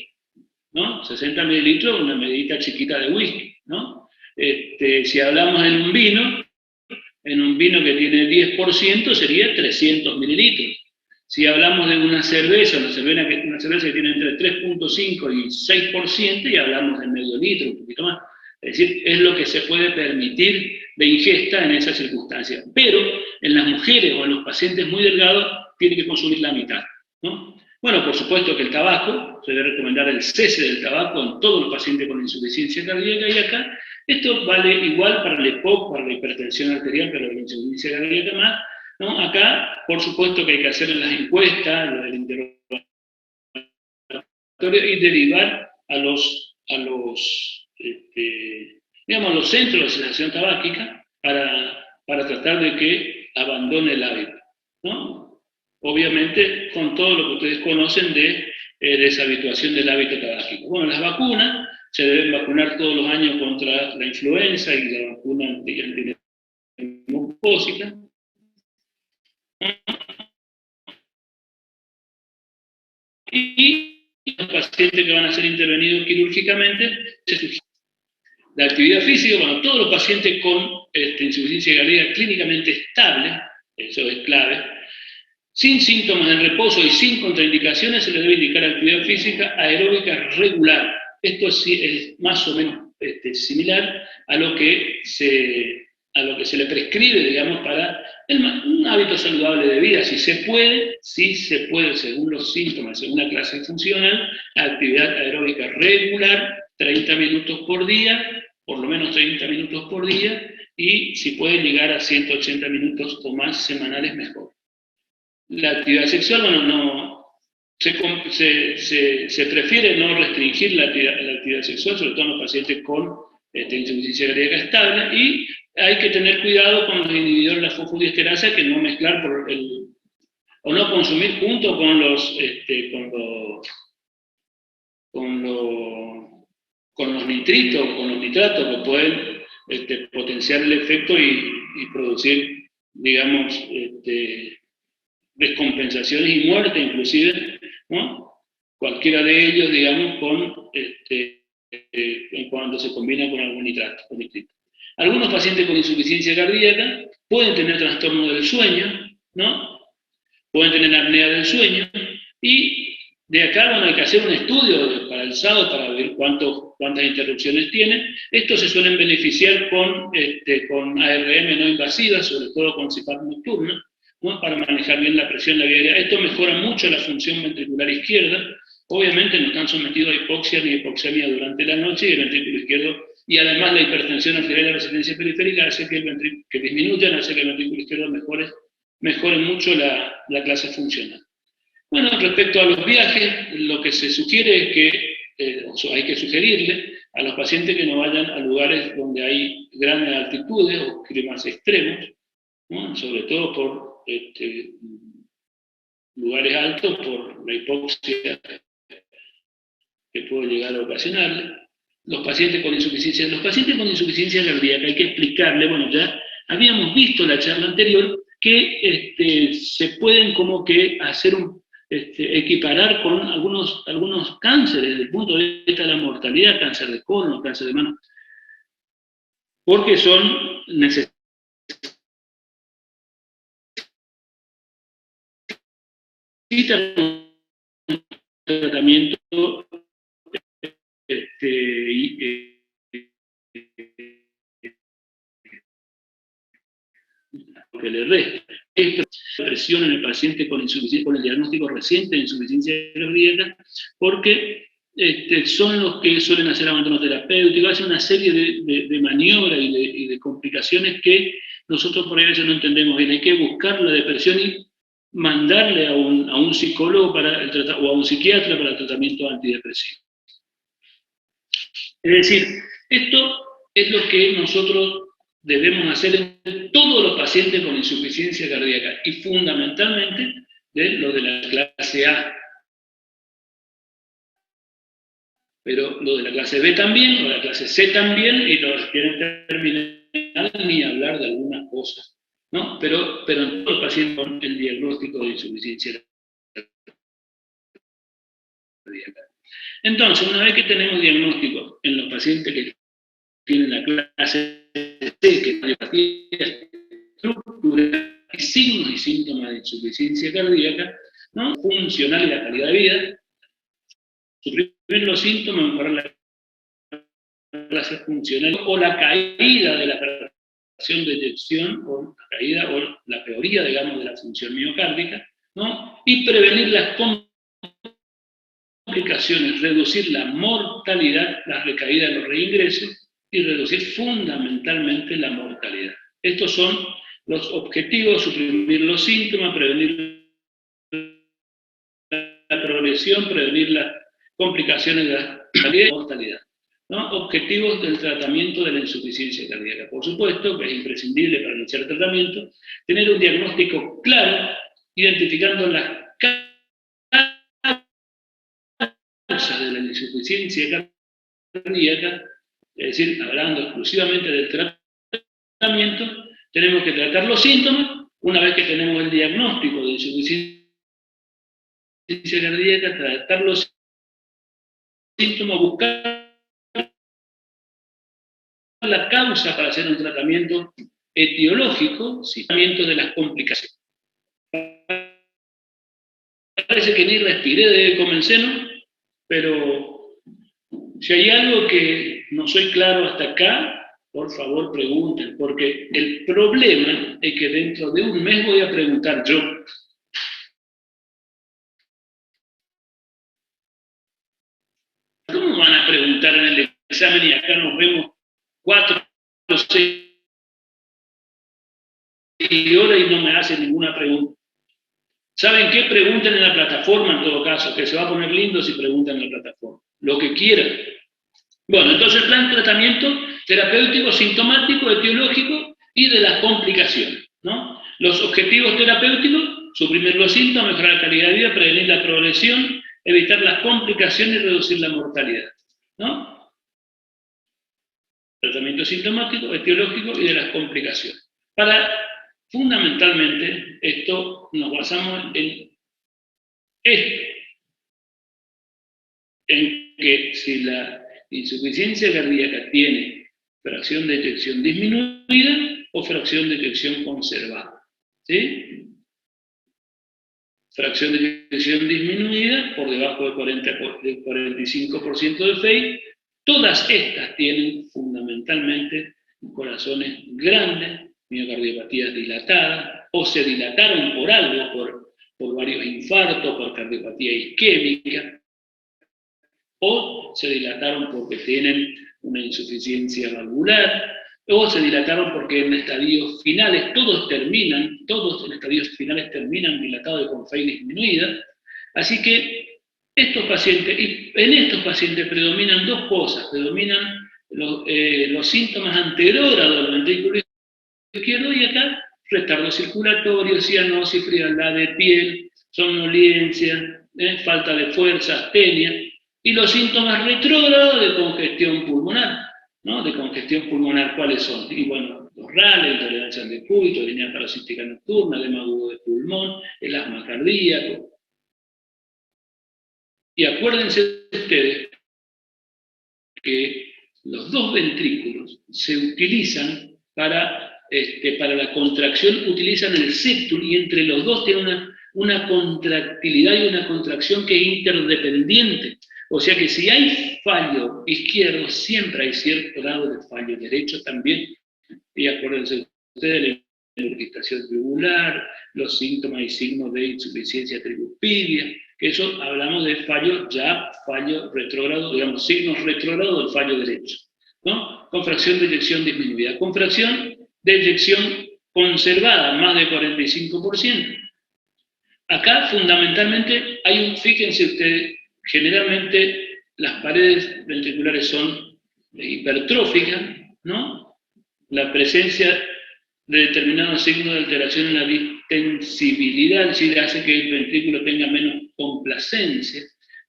¿no? 60 mililitros, una medida chiquita de whisky, ¿no? Si hablamos en un vino que tiene 10%, sería 300 mililitros. Si hablamos de una cerveza que tiene entre 3.5 y 6%, y hablamos de medio litro, un poquito más. Es decir, es lo que se puede permitir de ingesta en esas circunstancias. Pero en las mujeres o en los pacientes muy delgados, tiene que consumir la mitad, ¿no? Bueno, por supuesto que el tabaco, se debe recomendar el cese del tabaco en todos los pacientes con insuficiencia cardíaca, y acá esto vale igual para el EPOC, para la hipertensión arterial, pero la insuficiencia cardíaca más, ¿no? Acá, por supuesto que hay que hacer las encuestas, lo del interrogatorio, y derivar a los centros de sensación tabáquica para tratar de que abandone el hábito, ¿no? Obviamente con todo lo que ustedes conocen de deshabituación del hábito tabáquico. Bueno, las vacunas, se deben vacunar todos los años contra la influenza y la vacuna antimucósica. Y los pacientes que van a ser intervenidos quirúrgicamente, la actividad física, bueno, todos los pacientes con insuficiencia cardíaca clínicamente estable, eso es clave, sin síntomas en reposo y sin contraindicaciones, se les debe indicar actividad física aeróbica regular. Esto es más o menos similar a lo que se le prescribe, digamos, para un hábito saludable de vida. Si se puede, según los síntomas, según la clase funcional, actividad aeróbica regular, 30 minutos por día, por lo menos 30 minutos por día, y si pueden llegar a 180 minutos o más semanales, mejor. La actividad sexual, bueno, se prefiere no restringir la actividad sexual, sobre todo en los pacientes con insuficiencia cardíaca estable, y hay que tener cuidado con los inhibidores de la fosfodiesterasa, que no mezclar o no consumir junto con los nitritos, con los nitratos, que pueden potenciar el efecto y producir, digamos, descompensaciones y muerte inclusive, ¿no? Cualquiera de ellos, digamos, cuando se combina con algún nitrato, con nitrito. Algunos pacientes con insuficiencia cardíaca pueden tener trastorno del sueño, ¿no? Pueden tener apnea del sueño, y de acá, bueno, hay que hacer un estudio para el SAO para ver cuántas interrupciones tienen. Estos se suelen beneficiar con ARM no invasivas, sobre todo con CPAP nocturna, ¿no? Para manejar bien la presión en la vía aérea. Esto mejora mucho la función ventricular izquierda. Obviamente no están sometidos a hipoxia ni hipoxemia durante la noche, y el ventrículo izquierdo, y además la hipertensión arterial y la resistencia periférica hace que disminuyan, hace que el ventrículo izquierdo mejore mucho la clase funcional. Bueno, respecto a los viajes, lo que se sugiere es que, hay que sugerirle a los pacientes que no vayan a lugares donde hay grandes altitudes o climas extremos, ¿no? Sobre todo por lugares altos, por la hipoxia que puede llegar a ocasionarle. Los pacientes con insuficiencia cardíaca, hay que explicarle, bueno, ya habíamos visto en la charla anterior que se pueden como que hacer equiparar con algunos cánceres desde el punto de vista de la mortalidad, cáncer de colon, cáncer de mama, porque son necesarios un tratamiento que le resta. Esta presión en el paciente con el diagnóstico reciente de insuficiencia cardíaca, porque son los que suelen hacer abandono terapéutico, hacen una serie de maniobras y de complicaciones que nosotros por ahí a veces no entendemos bien. Hay que buscar la depresión y mandarle a un psicólogo o a un psiquiatra para el tratamiento antidepresivo. Es decir, esto es lo que nosotros debemos hacer en todos los pacientes con insuficiencia cardíaca, y fundamentalmente de los de la clase A. Pero los de la clase B también, los de la clase C también, y los que quieren terminar ni hablar de algunas cosas, ¿no? Pero en todos los pacientes con el diagnóstico de insuficiencia cardíaca. Entonces, una vez que tenemos diagnóstico en los pacientes que tienen la clase C, que es cardiopatía estructural, y signos y síntomas de insuficiencia cardíaca, ¿no? Funcional y la calidad de vida, suprimir los síntomas, mejorar la clase funcional o la caída de la fracción de eyección, o la caída o la peoría, digamos, de la función miocárdica, ¿no? Y prevenir las complicaciones, reducir la mortalidad, la recaída de los reingresos, y reducir fundamentalmente la mortalidad. Estos son los objetivos: suprimir los síntomas, prevenir la progresión, prevenir las complicaciones de la mortalidad. ¿no? Objetivos del tratamiento de la insuficiencia cardíaca. Por supuesto que es imprescindible para iniciar el tratamiento tener un diagnóstico claro, identificando las causas de la insuficiencia cardíaca, es decir, hablando exclusivamente del tratamiento, tenemos que tratar los síntomas. Una vez que tenemos el diagnóstico de insuficiencia cardíaca, tratar los síntomas, buscar la causa para hacer un tratamiento etiológico, tratamiento de las complicaciones. Parece que ni respiré de Comenceno, pero si hay algo que no soy claro hasta acá, por favor pregunten, porque el problema es que dentro de un mes voy a preguntar yo. ¿Cómo van a preguntar en el examen y acá nos vemos 4 o 6 horas y no me hacen ninguna pregunta? ¿Saben qué? Pregunten en la plataforma en todo caso, que se va a poner lindo si preguntan en la plataforma. Lo que quieran. Bueno, entonces el plan de tratamiento terapéutico, sintomático, etiológico y de las complicaciones, ¿no? Los objetivos terapéuticos: suprimir los síntomas, mejorar la calidad de vida, prevenir la progresión, evitar las complicaciones y reducir la mortalidad, ¿no? Tratamiento sintomático, etiológico y de las complicaciones. Fundamentalmente, esto nos basamos en esto, en que si la insuficiencia cardíaca tiene fracción de eyección disminuida o fracción de eyección conservada, ¿sí? Fracción de eyección disminuida por debajo del 45% de FEI. Todas estas tienen fundamentalmente corazones grandes, miocardiopatías dilatadas, o se dilataron por algo, por varios infartos, por cardiopatía isquémica, o se dilataron porque tienen una insuficiencia valvular, o se dilataron porque en estadios finales, todos en estadios finales terminan dilatados y con FEI disminuida. Así que estos pacientes, y en estos pacientes predominan dos cosas: predominan los síntomas anterógrados del ventrículo izquierdo, y acá retardo circulatorio, cianosis, frialdad de piel, somnolencia, falta de fuerza, astenia, y los síntomas retrógrados de congestión pulmonar, ¿no? De congestión pulmonar, ¿cuáles son? Y bueno, los RALE, intolerancia al decúbito, línea parasítica nocturna, edema agudo de pulmón, el asma cardíaco. Y acuérdense ustedes que los dos ventrículos se utilizan para la contracción, utilizan el septum, y entre los dos tienen una contractilidad y una contracción que es interdependiente. O sea que si hay fallo izquierdo, siempre hay cierto grado de fallo derecho también. Y acuérdense ustedes de la irritación tribular, los síntomas y signos de insuficiencia tricuspidia, que eso hablamos de fallo retrógrado, digamos, signos retrógrados del fallo derecho, ¿no? Con fracción de eyección disminuida, con fracción de eyección conservada, más de 45%. Acá fundamentalmente fíjense ustedes, generalmente las paredes ventriculares son hipertróficas, ¿no? La presencia de determinados signos de alteración en la distensibilidad, es decir, hace que el ventrículo tenga menos complacencia,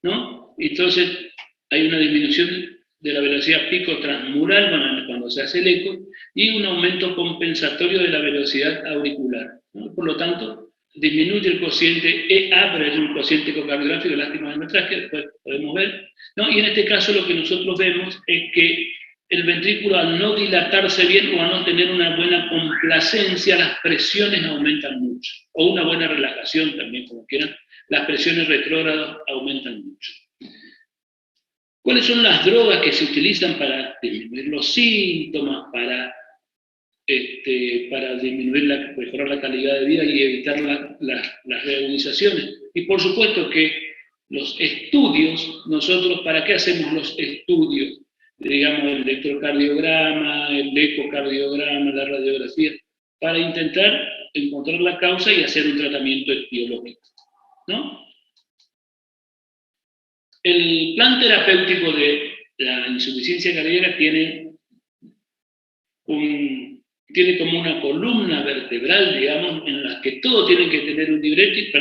¿no? Entonces hay una disminución de la velocidad pico transmural cuando se hace el eco, y un aumento compensatorio de la velocidad auricular, ¿no? Por lo tanto, disminuye el cociente EA, pero es un cociente ecocardiográfico, lástima de nuestras, que después podemos ver, ¿no? Y en este caso lo que nosotros vemos es que el ventrículo, al no dilatarse bien o a no tener una buena complacencia, las presiones aumentan mucho, o una buena relajación también, como quieran, las presiones retrógradas aumentan mucho. ¿Cuáles son las drogas que se utilizan para disminuir los síntomas, para mejorar la calidad de vida y evitar las reagudizaciones? Y por supuesto que los estudios, nosotros, ¿para qué hacemos los estudios? Digamos, el electrocardiograma, el ecocardiograma, la radiografía, para intentar encontrar la causa y hacer un tratamiento etiológico, ¿no? El plan terapéutico de la insuficiencia cardíaca tiene como una columna vertebral, digamos, en la que todo tiene que tener un diurético,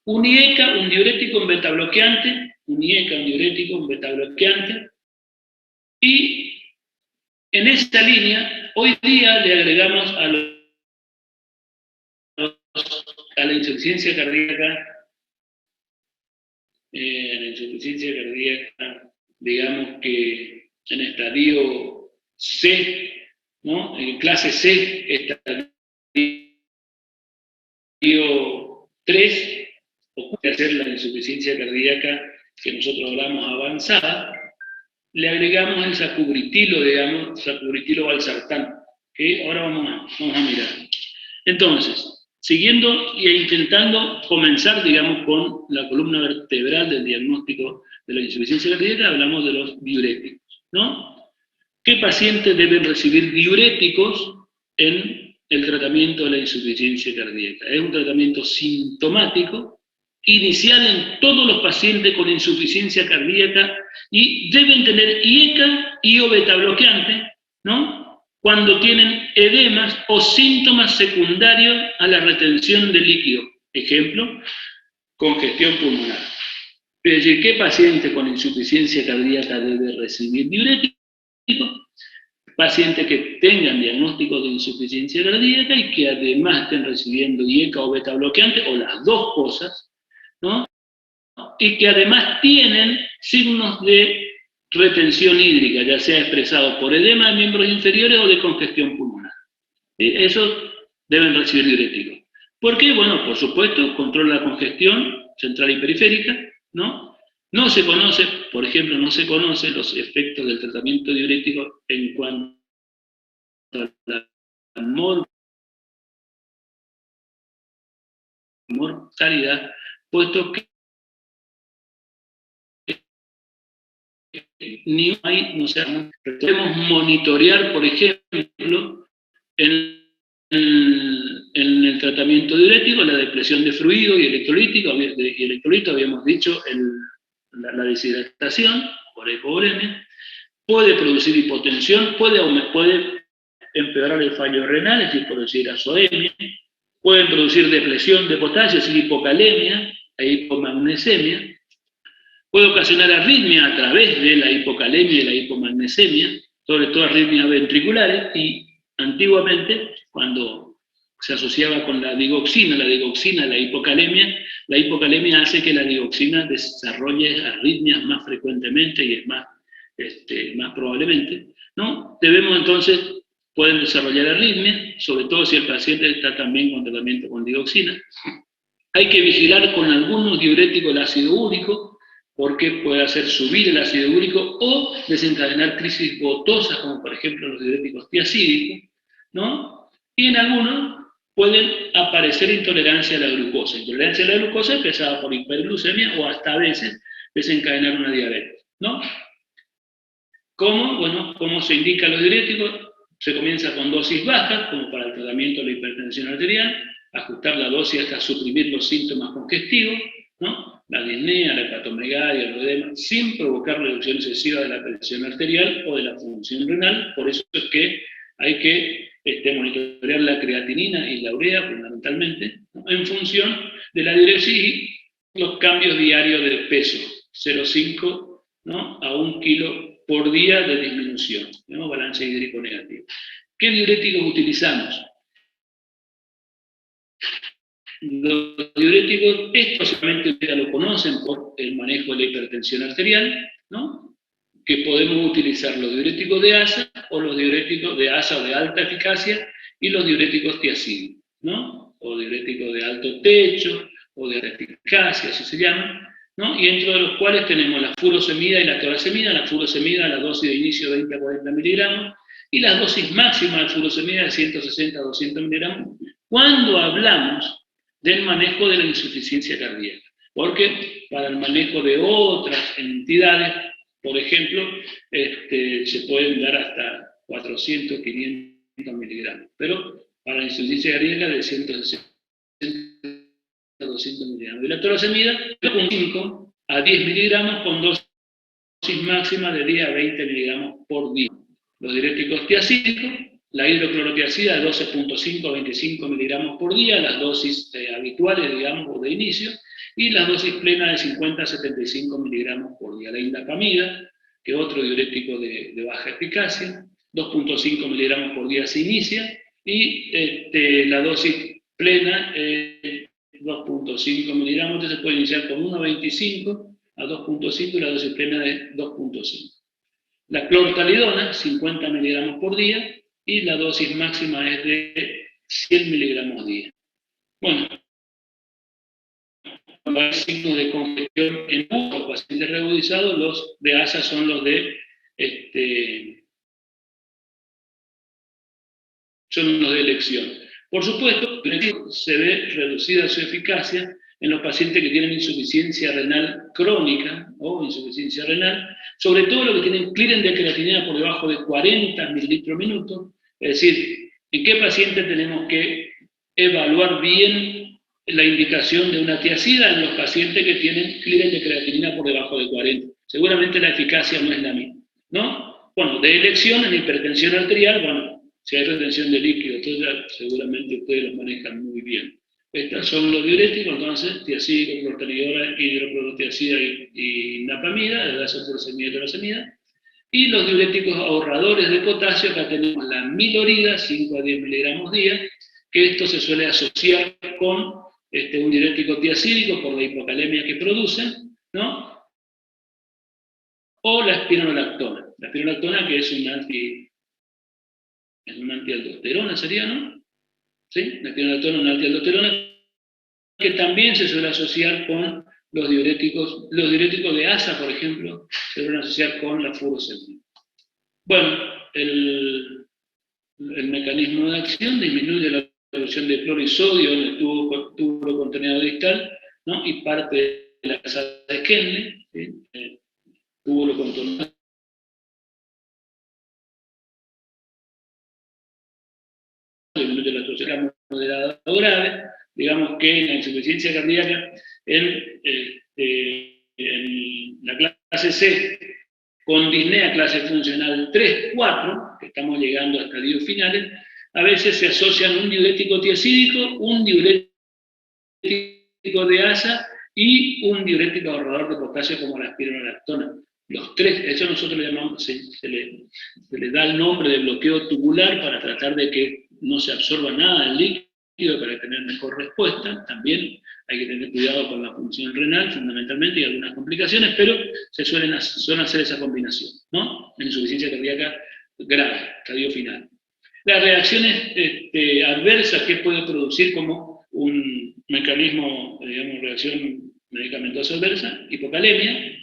un IECA, un diurético, un betabloqueante, un IECA, un diurético, un betabloqueante, y en esta línea, hoy día le agregamos a la insuficiencia cardíaca, digamos que en estadio C, ¿no? En clase C, estadio 3, o puede ser la insuficiencia cardíaca que nosotros hablamos avanzada, le agregamos el sacubritilo, digamos, sacubritilo valsartán, que ahora vamos a mirar. Entonces, siguiendo e intentando comenzar, digamos, con la columna vertebral del diagnóstico de la insuficiencia cardíaca, hablamos de los diuréticos, ¿no? ¿Qué pacientes deben recibir diuréticos en el tratamiento de la insuficiencia cardíaca? Es un tratamiento sintomático, inicial en todos los pacientes con insuficiencia cardíaca y deben tener IECA y o betabloqueante, ¿no? Cuando tienen edemas o síntomas secundarios a la retención de líquido. Ejemplo, congestión pulmonar. Es decir, ¿qué paciente con insuficiencia cardíaca debe recibir diuréticos? Pacientes que tengan diagnóstico de insuficiencia cardíaca y que además estén recibiendo IECA o betabloqueante, o las dos cosas, ¿no? Y que además tienen signos de retención hídrica, ya sea expresado por edema de miembros inferiores o de congestión pulmonar. Esos deben recibir diuréticos. ¿Por qué? Bueno, por supuesto, controla la congestión central y periférica, ¿no? No se conoce, por ejemplo, no se conocen los efectos del tratamiento diurético en cuanto a la mortalidad, puesto que ni hay, no sé, podemos monitorear, por ejemplo, en el tratamiento diurético, la depresión de fluido y electrolito, habíamos dicho, la deshidratación por hipovolemia, puede producir hipotensión, puede empeorar el fallo renal, es decir, producir azoemia, pueden producir depresión de potasio, es decir, hipocalemia e hipomagnesemia, puede ocasionar arritmia a través de la hipocalemia y la hipomagnesemia, sobre todo arritmias ventriculares, y antiguamente, cuando se asociaba con la digoxina, la hipocalemia hace que la digoxina desarrolle arritmias más frecuentemente y es más probablemente, ¿no? Pueden desarrollar arritmias, sobre todo si el paciente está también con tratamiento con digoxina. Hay que vigilar con algunos diuréticos el ácido úrico, porque puede hacer subir el ácido úrico o desencadenar crisis gotosas, como por ejemplo los diuréticos tiazídicos, ¿no? Y en algunos pueden aparecer intolerancia a la glucosa. Intolerancia a la glucosa expresada por hiperglucemia o hasta a veces desencadenar una diabetes, ¿no? ¿Cómo? Bueno, ¿cómo se indican los diuréticos? Se comienza con dosis bajas, como para el tratamiento de la hipertensión arterial, ajustar la dosis hasta suprimir los síntomas congestivos, ¿no? La disnea, la hepatomegalia, el edema, sin provocar reducción excesiva de la presión arterial o de la función renal. Por eso es que hay que monitorear la creatinina y la urea, fundamentalmente, ¿no? En función de la diuresis y los cambios diarios de peso, 0,5, ¿no? a 1 kilo por día de disminución. Tenemos balance hídrico negativo. ¿Qué diuréticos utilizamos? Los diuréticos, esto solamente ustedes lo conocen por el manejo de la hipertensión arterial, ¿no? Que podemos utilizar los diuréticos de ASA o los diuréticos de ASA o de alta eficacia y los diuréticos tiazídicos, ¿no? O diuréticos de alto techo o de alta eficacia, así se llaman, ¿no? Y dentro de los cuales tenemos la furosemida y la torasemida. La furosemida, la dosis de inicio de 20 a 40 miligramos, y las dosis máximas de furosemida de 160 a 200 miligramos, cuando hablamos del manejo de la insuficiencia cardíaca. Porque para el manejo de otras entidades, por ejemplo, se pueden dar hasta 400, 500 miligramos. Pero para la insuficiencia cardíaca de 160 a 200 miligramos. Y la torasemida, con 5 a 10 miligramos con dosis máxima de 10 a 20 miligramos por día. Los diuréticos tiacídicos, la hidroclorotiazida de 12.5 a 25 miligramos por día, las dosis habituales, digamos, o de inicio, y las dosis plenas de 50 a 75 miligramos por día. La indapamida, que es otro diurético de baja eficacia, 2.5 miligramos por día se inicia, y la dosis plena 2.5 miligramos, entonces se puede iniciar con 1.25 a 2.5 y la dosis plena de 2.5. La clortalidona, 50 miligramos por día, y la dosis máxima es de 100 miligramos día. Bueno, cuando hay signos de congestión en los pacientes reagudizados, los de ASA son los de elección. Por supuesto, se ve reducida su eficacia en los pacientes que tienen insuficiencia renal crónica o insuficiencia renal, sobre todo los que tienen clearance de creatinina por debajo de 40 mililitros minuto, es decir, en qué paciente tenemos que evaluar bien la indicación de una tiacida en los pacientes que tienen clearance de creatinina por debajo de 40. Seguramente la eficacia no es la misma, ¿no? Bueno, de elección en hipertensión arterial, bueno, si hay retención de líquido, entonces seguramente ustedes lo manejan muy bien. Estos son los diuréticos, entonces, tiacídico, clortalidona, hidroclorotiazida y napamida, de azofurosemida y torosemida. Y los diuréticos ahorradores de potasio, acá tenemos la milorida, 5 a 10 miligramos día, que esto se suele asociar con un diurético tiacídico por la hipocalemia que producen, ¿no? O la espironolactona. La espironolactona, que es una antialdosterona, sería, ¿no? ¿Sí? La espironolactona es una antialdosterona que también se suele asociar con los diuréticos de ASA, por ejemplo, se suelen asociar con la furosemida. Bueno, el mecanismo de acción disminuye la producción de cloro y sodio en el tubo contenedor distal, ¿no? Y parte de la casa de Kenle, ¿sí? Tubo contenedor disminuye la toxicidad moderada o grave. Digamos que en la insuficiencia cardíaca, en la clase C, con disnea clase funcional 3, 4, que estamos llegando a estadios finales, a veces se asocian un diurético tiacídico, un diurético de ASA y un diurético ahorrador de potasio como la espironolactona. Los tres, eso nosotros le llamamos, se le da el nombre de bloqueo tubular para tratar de que no se absorba nada del líquido para tener mejor respuesta. También hay que tener cuidado con la función renal, fundamentalmente, y algunas complicaciones, pero suelen hacer esa combinación, ¿no? En insuficiencia cardíaca grave, estadio final. Las reacciones adversas que puede producir como un mecanismo, digamos, reacción medicamentosa adversa, hipocalemia,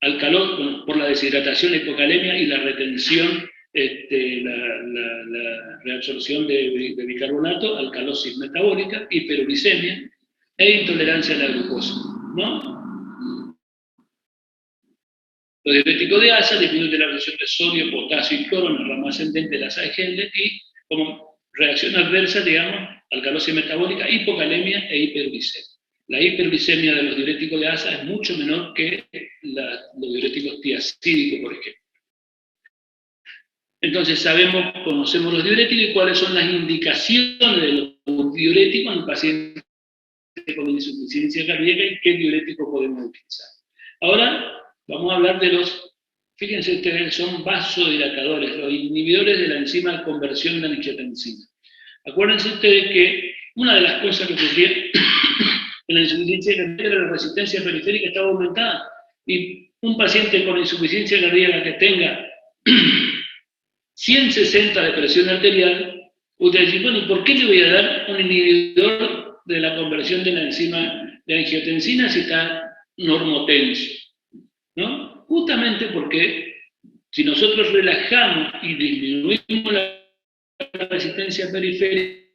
al calor, bueno, por la deshidratación, la hipocalemia y la retención, la reabsorción de bicarbonato, alcalosis metabólica, hiperuricemia e intolerancia a la glucosa, ¿no? Los diuréticos de ASA disminuyen la absorción de sodio, potasio y cloro en la rama ascendente de la asa de Henle y como reacción adversa, digamos, alcalosis metabólica, hipocalemia e hiperuricemia. La hiperuricemia de los diuréticos de ASA es mucho menor que los diuréticos tiacídicos, por ejemplo. Entonces conocemos los diuréticos y cuáles son las indicaciones de los diuréticos en pacientes con insuficiencia cardíaca y qué diurético podemos utilizar. Ahora vamos a hablar de fíjense ustedes, son vasodilatadores, los inhibidores de la enzima de conversión de angiotensina. Acuérdense ustedes que una de las cosas que ocurría en la insuficiencia cardíaca era la resistencia periférica estaba aumentada. Y un paciente con insuficiencia cardíaca que tenga 160 de presión arterial, usted dice, bueno, ¿por qué le voy a dar un inhibidor de la conversión de la enzima de angiotensina si está normotenso? ¿No? Justamente porque si nosotros relajamos y disminuimos la resistencia periférica,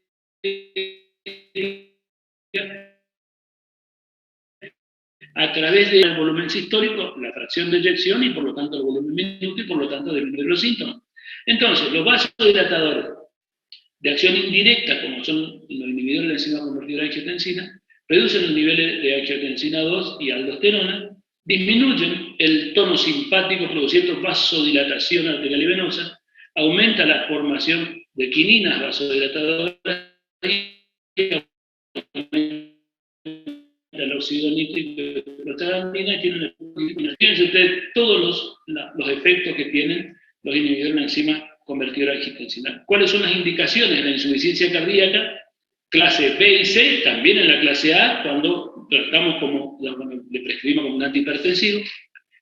a través del volumen sistólico, la fracción de eyección y por lo tanto el volumen minuto y por lo tanto disminuir los síntomas. Entonces, los vasodilatadores de acción indirecta, como son los inhibidores de la enzima convertidora de angiotensina, reducen los niveles de angiotensina 2 y aldosterona disminuyen el tono simpático produciendo vasodilatación arterial y venosa, aumenta la formación de quininas vasodilatadoras y aumenta el óxido nítrico y prostaglandina, y tienen, fíjense ustedes todos los efectos que tienen los inhibidores de la enzima convertidora de angiotensina. ¿Cuáles son las indicaciones de la insuficiencia cardíaca? Clase B y C, también en la clase A, cuando tratamos le prescribimos como un antihipertensivo,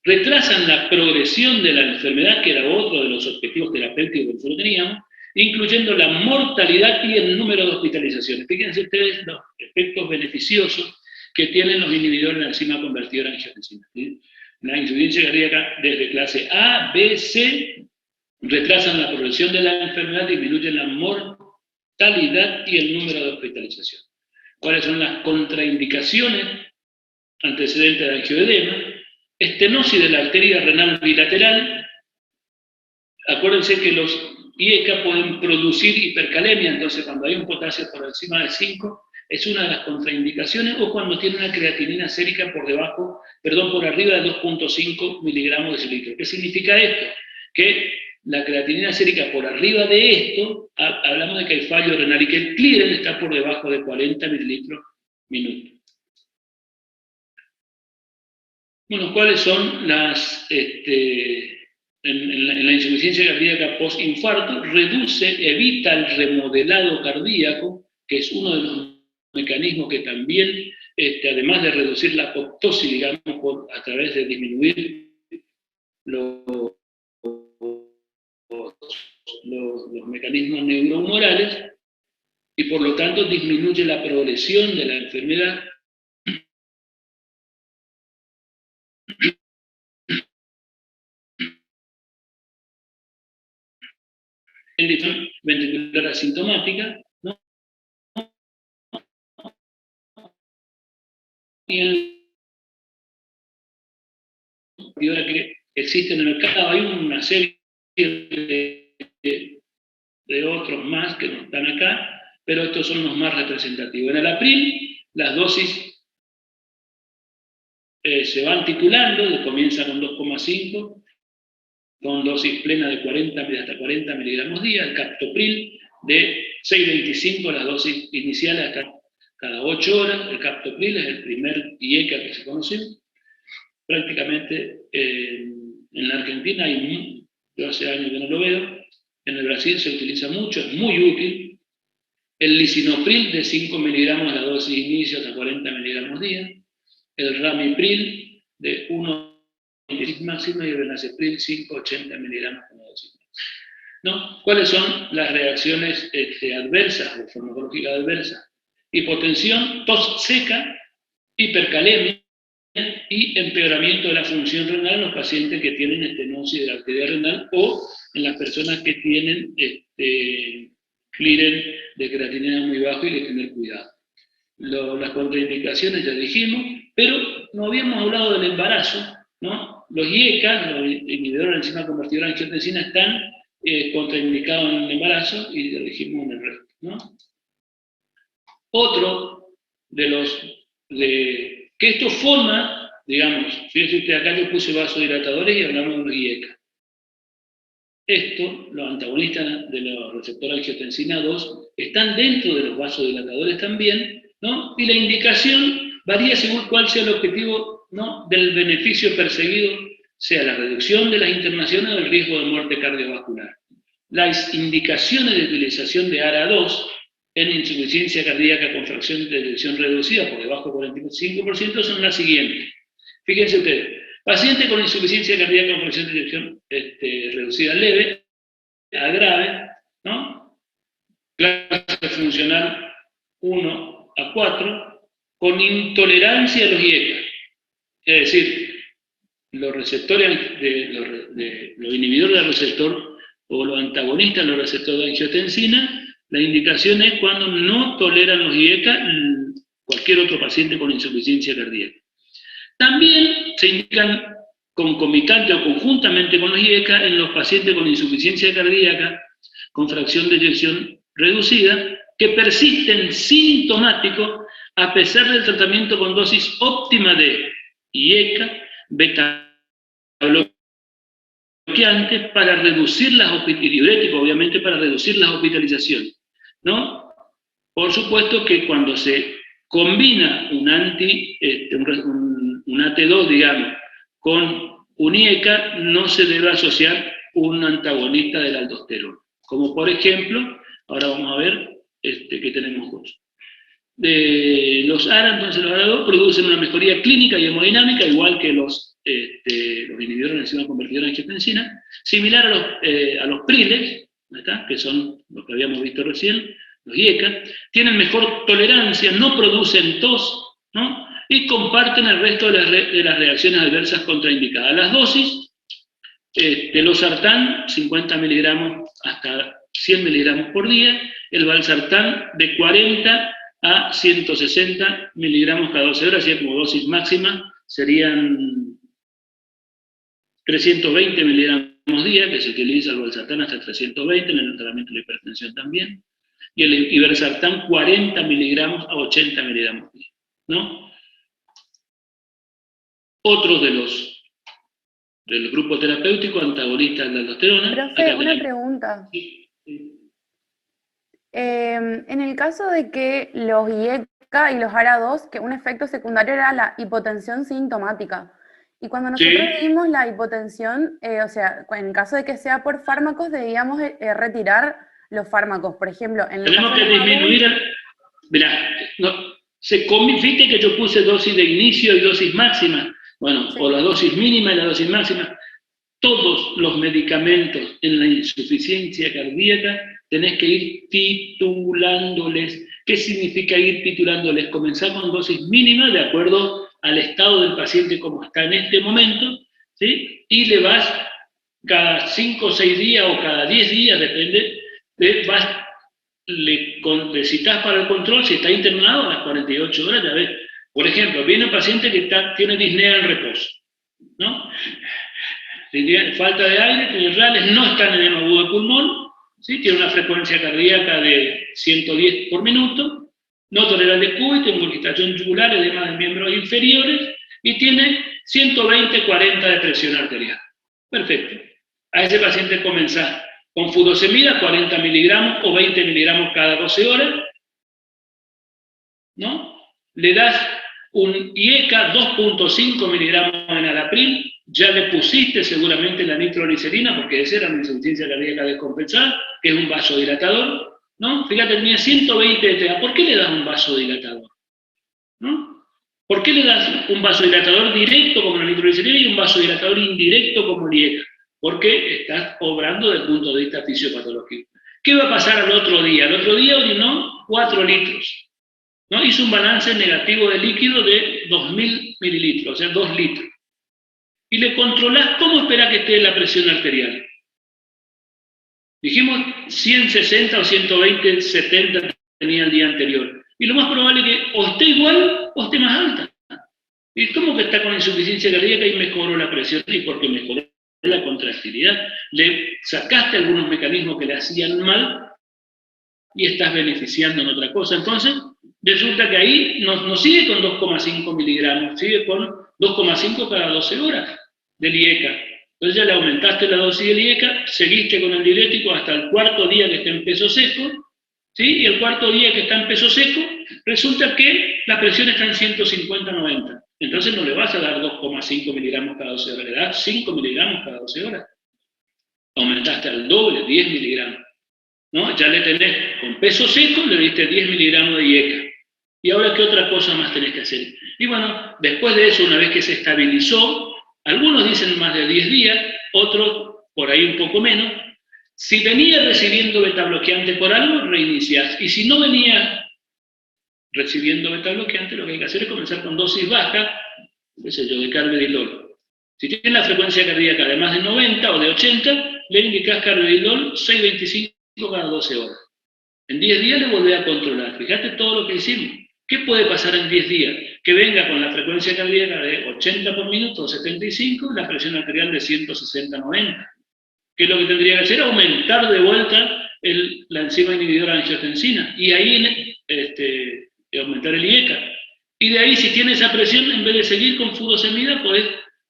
retrasan la progresión de la enfermedad, que era otro de los objetivos terapéuticos que nosotros teníamos, incluyendo la mortalidad y el número de hospitalizaciones. Fíjense ustedes los efectos beneficiosos que tienen los inhibidores de la enzima convertidora en angiotensina. ¿Sí? La insuficiencia cardíaca desde clase A, B, C, retrasan la progresión de la enfermedad, disminuyen la mortalidad y el número de hospitalización. ¿Cuáles son las contraindicaciones antecedentes de angioedema? Estenosis de la arteria renal bilateral. Acuérdense que los IECA pueden producir hipercalemia, entonces cuando hay un potasio por encima de 5, es una de las contraindicaciones, o cuando tiene una creatinina sérica por arriba de 2.5 miligramos de cilitro. ¿Qué significa esto? Que la creatinina sérica por arriba de esto, hablamos de que hay fallo renal y que el clearance está por debajo de 40 mililitros minuto. Bueno, ¿cuáles son las, en la insuficiencia cardíaca post-infarto? Evita el remodelado cardíaco, que es uno de los mecanismos que también, además de reducir la apoptosis, digamos, a través de disminuir los mecanismos neurohumorales, y por lo tanto disminuye la progresión de la enfermedad. En ventricular asintomática, ¿no? Y ahora que existen en el mercado, hay una serie de otros más que no están acá, pero estos son los más representativos. En el april, las dosis se van titulando, comienza con 2,5, con dosis plena de hasta 40 miligramos día, el captopril de 6,25, las dosis iniciales hasta cada 8 horas, el captopril es el primer IECA que se conoció. Prácticamente en la Argentina yo hace años que no lo veo, en el Brasil se utiliza mucho, es muy útil. El lisinopril de 5 miligramos la dosis inicio hasta 40 miligramos día, el ramipril de 1,25 máximo y el benacepril 5,80 miligramos como dosis. ¿No? ¿Cuáles son las reacciones adversas o farmacológicas adversas? Hipotensión, tos seca, hipercalemia y empeoramiento de la función renal en los pacientes que tienen estenosis de la arteria renal o en las personas que tienen clearance de creatinina muy bajo y hay que tener cuidado. Las contraindicaciones ya dijimos, pero no habíamos hablado del embarazo, ¿no? Los IECA, los inhibidores de la enzima convertidora de angiotensina, están contraindicados en el embarazo y ya dijimos en el resto, ¿no? Otro que esto forma, digamos, fíjense usted, acá yo puse vasodilatadores y hablamos de los IECA. Los antagonistas de los receptores angiotensina 2 están dentro de los vasodilatadores también, ¿no? Y la indicación varía según cuál sea el objetivo, ¿no?, del beneficio perseguido, sea la reducción de las internaciones o el riesgo de muerte cardiovascular. Las indicaciones de utilización de ARA2 en insuficiencia cardíaca con fracción de eyección reducida por debajo del 45% son las siguientes. Fíjense ustedes, paciente con insuficiencia cardíaca con fracción de eyección reducida leve a grave, ¿no? Clase funcional 1 a 4, con intolerancia a los IECA. Es decir, los receptores los inhibidores del receptor o los antagonistas de los receptores de angiotensina, la indicación es cuando no toleran los IECA cualquier otro paciente con insuficiencia cardíaca. También se indican concomitante o conjuntamente con los IECA en los pacientes con insuficiencia cardíaca con fracción de eyección reducida que persisten sintomáticos a pesar del tratamiento con dosis óptima de IECA betabloqueantes para reducir y diuréticos, obviamente, para reducir las hospitalizaciones, ¿no? Por supuesto que cuando se combina un AT2, digamos, con un IECA, no se debe asociar un antagonista de la aldosterona. Como por ejemplo, ahora vamos a ver que tenemos dos. Los ARA, entonces los ARA2 producen una mejoría clínica y hemodinámica, igual que los inhibidores de enzima convertidora en angiotensina, similar a los PRILEX, que son los que habíamos visto recién, los IECA, tienen mejor tolerancia, no producen tos, ¿no? Y comparten el resto de las reacciones adversas contraindicadas. Las dosis, los sartán, 50 miligramos hasta 100 miligramos por día, el valsartán de 40 a 160 miligramos cada 12 horas, y como dosis máxima serían 320 miligramos día, que se utiliza el valsartán hasta 320 en el tratamiento de la hipertensión también, y el iversartán 40 miligramos a 80 miligramos día, ¿no? Otros del grupo terapéutico antagonistas de la aldosterona. Profe, una pregunta. Sí. En el caso de que los IECA y los ARA2, que un efecto secundario era la hipotensión sintomática. Y cuando nosotros vimos la hipotensión, o sea, en caso de que sea por fármacos, debíamos retirar los fármacos. Por ejemplo, en el tenemos que disminuir, mirá, fíjate que yo puse dosis de inicio y dosis máxima, bueno, sí, o la dosis mínima y la dosis máxima. Todos los medicamentos en la insuficiencia cardíaca tenés que ir titulándoles. ¿Qué significa ir titulándoles? Comenzar con dosis mínima de acuerdo al estado del paciente como está en este momento, ¿sí? Y le vas cada 5 o 6 días o cada 10 días, depende, le citas para el control, si está internado a las 48 horas, ya ves. Por ejemplo, viene un paciente que tiene disnea en reposo, ¿no? Falta de aire, tiene rales, no está en edema agudo de pulmón, ¿sí? Tiene una frecuencia cardíaca de 110 por minuto, no tolera el descubo, tiene molestación yugular, edema de miembros inferiores, y tiene 120-40 de presión arterial. Perfecto. A ese paciente comenzás con furosemida, 40 miligramos o 20 miligramos cada 12 horas, ¿no? Le das un IECA, 2.5 miligramos en enalapril, ya le pusiste seguramente la nitroglicerina, porque esa era una insuficiencia cardíaca descompensada, que es un vasodilatador, ¿no? Fíjate, tenía 120 de TA. ¿Por qué le das un vasodilatador? ¿No? ¿Por qué le das un vasodilatador directo como la nitroglicerina y un vasodilatador indirecto como el IECA? Porque estás obrando desde el punto de vista fisiopatológico. ¿Qué va a pasar al otro día? Al otro día orinó 4 litros, ¿no? Hizo un balance negativo de líquido de 2.000 mililitros, o sea, 2 litros. Y le controlás, ¿cómo espera que esté la presión arterial? Dijimos 160 o 120, 70 tenía el día anterior. Y lo más probable es que o esté igual o esté más alta. ¿Y cómo que está con insuficiencia cardíaca y mejoró la presión? Y porque mejoró la contractilidad. Le sacaste algunos mecanismos que le hacían mal y estás beneficiando en otra cosa. Entonces, resulta que ahí no sigue con 2,5 miligramos, sigue con 2,5 cada 12 horas del IECA. Entonces ya le aumentaste la dosis del IECA, seguiste con el diurético hasta el cuarto día que está en peso seco, ¿sí? Y el cuarto día que está en peso seco, resulta que la presión está en 150-90. Entonces no le vas a dar 2,5 miligramos cada 12 horas, le das 5 miligramos cada 12 horas. Aumentaste al doble, 10 miligramos. ¿No? Ya le tenés con peso seco, le diste 10 miligramos de IECA. ¿Y ahora qué otra cosa más tenés que hacer? Y bueno, después de eso, una vez que se estabilizó, algunos dicen más de 10 días, otros por ahí un poco menos. Si venía recibiendo betabloqueante por algo, reiniciás. Y si no venía recibiendo betabloqueante, lo que hay que hacer es comenzar con dosis baja, qué sé yo, de carvedilol. Si tiene la frecuencia cardíaca de más de 90 o de 80, le indicás carvedilol 6,25 cada 12 horas. En 10 días le volvés a controlar. Fíjate todo lo que hicimos. ¿Qué puede pasar en 10 días? Que venga con la frecuencia cardíaca de 80 por minuto o 75, la presión arterial de 160-90. ¿Qué es lo que tendría que hacer? Aumentar de vuelta la enzima inhibidora de angiotensina. Y ahí aumentar el IECA. Y de ahí, si tiene esa presión, en vez de seguir con furosemida, podés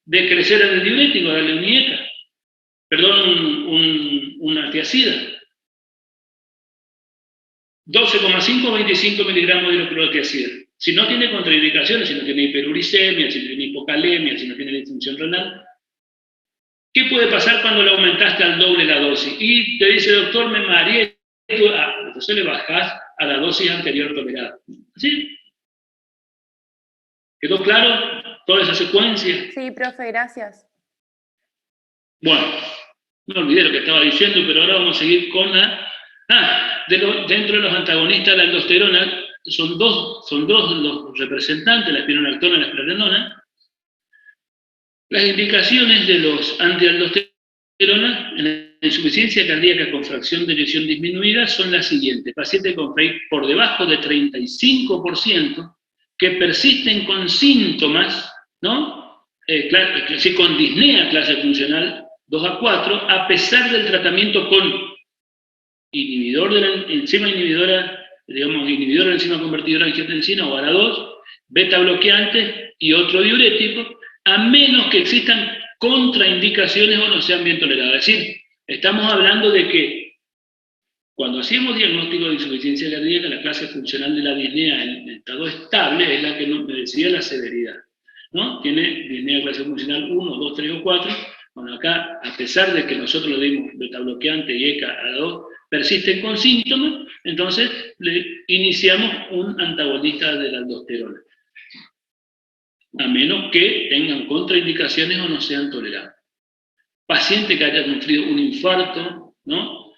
de crecer en el diurético, darle un IECA, perdón, una tiacida. 12,5 o 25 miligramos de hidroclorotiacida. Si no tiene contraindicaciones, si no tiene hiperuricemia, si no tiene hipocalemia, si no tiene disfunción renal, ¿qué puede pasar cuando le aumentaste al doble la dosis? Y te dice, doctor, me mareé. Entonces le bajás a la dosis anterior tolerada. ¿Sí? ¿Quedó claro toda esa secuencia? Sí, profe, gracias. Bueno, me olvidé lo que estaba diciendo, pero ahora vamos a seguir con la... dentro de los antagonistas de la aldosterona, son dos los representantes, la espironolactona y la esplerenona. Las indicaciones de los antialdosterona en la insuficiencia cardíaca con fracción de eyección disminuida son las siguientes. Pacientes con FREIR por debajo de 35% que persisten con síntomas, ¿no? Con disnea clase funcional 2 a 4, a pesar del tratamiento con inhibidor de la enzima inhibidora, digamos, inhibidor de la enzima convertidora de angiotensina o ARA2, beta bloqueantes y otro diurético, a menos que existan contraindicaciones o no sean bien toleradas. Es decir, estamos hablando de que cuando hacemos diagnóstico de insuficiencia cardíaca, la clase funcional de la disnea en estado estable es la que me decía la severidad, ¿no? Tiene disnea clase funcional 1, 2, 3 o 4. Bueno, acá, a pesar de que nosotros le dimos beta bloqueante y ECA a 2, persisten con síntomas, entonces le iniciamos un antagonista de la aldosterona, a menos que tengan contraindicaciones o no sean tolerables. Paciente que haya sufrido un infarto, ¿no?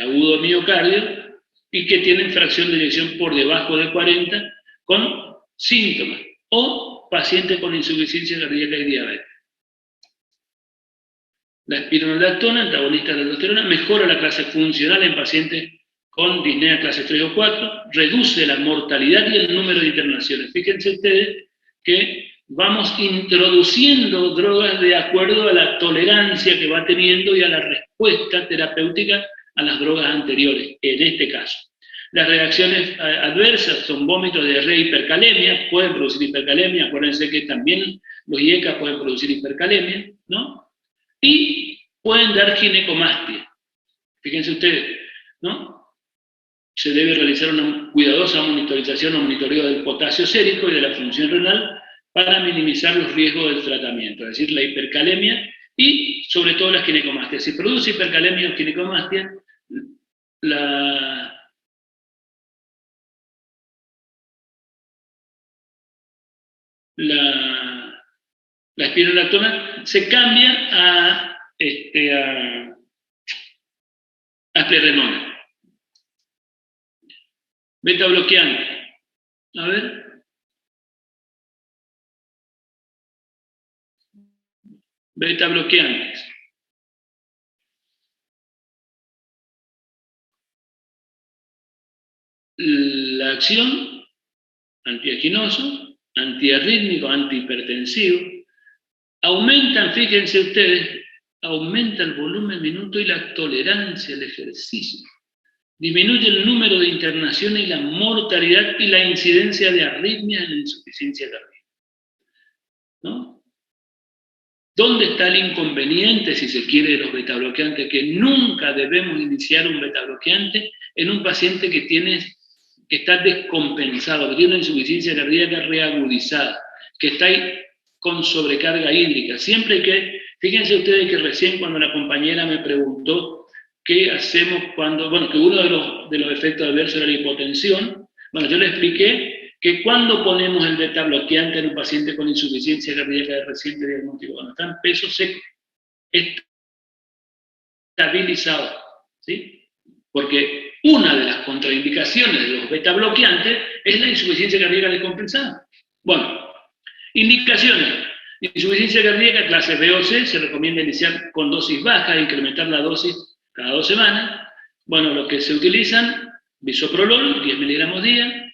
Agudo de miocardio y que tienen fracción de eyección por debajo de 40 con síntomas, o paciente con insuficiencia cardíaca y diabetes. La espironolactona, antagonista de la aldosterona, mejora la clase funcional en pacientes con disnea clase 3 o 4, reduce la mortalidad y el número de internaciones. Fíjense ustedes que vamos introduciendo drogas de acuerdo a la tolerancia que va teniendo y a la respuesta terapéutica a las drogas anteriores, en este caso. Las reacciones adversas son vómitos, diarrea e hipercalemia, pueden producir hipercalemia, acuérdense que también los IECA pueden producir hipercalemia, ¿no? Y pueden dar ginecomastia. Fíjense ustedes, ¿no? Se debe realizar una cuidadosa monitorización o monitoreo del potasio sérico y de la función renal para minimizar los riesgos del tratamiento, es decir, la hipercalemia y sobre todo la ginecomastia. Si produce hipercalemia o ginecomastia, la espironolactona se cambia a esplerenona. Beta bloqueante. A ver. Beta bloqueantes. La acción, antiaginoso, antiarrítmico, antihipertensivo, aumentan, fíjense ustedes, aumenta el volumen minuto y la tolerancia al ejercicio. Disminuye el número de internaciones y la mortalidad y la incidencia de arritmias en la insuficiencia cardíaca, ¿no? ¿Dónde está el inconveniente, si se quiere, de los betabloqueantes? Que nunca debemos iniciar un betabloqueante en un paciente que está descompensado, que tiene una insuficiencia cardíaca reagudizada, que está ahí con sobrecarga hídrica. Siempre hay que, fíjense ustedes que recién cuando la compañera me preguntó qué hacemos cuando, que uno de los efectos adversos era la hipotensión, yo le expliqué que cuando ponemos el beta bloqueante en un paciente con insuficiencia cardíaca de reciente diagnóstico, cuando está en peso seco, estabilizado, ¿sí? Porque una de las contraindicaciones de los beta bloqueantes es la insuficiencia cardíaca descompensada. Bueno, indicaciones. Insuficiencia cardíaca clase B o C, se recomienda iniciar con dosis baja e incrementar la dosis cada 2 semanas. Lo que se utilizan, bisoprolol, 10 miligramos día,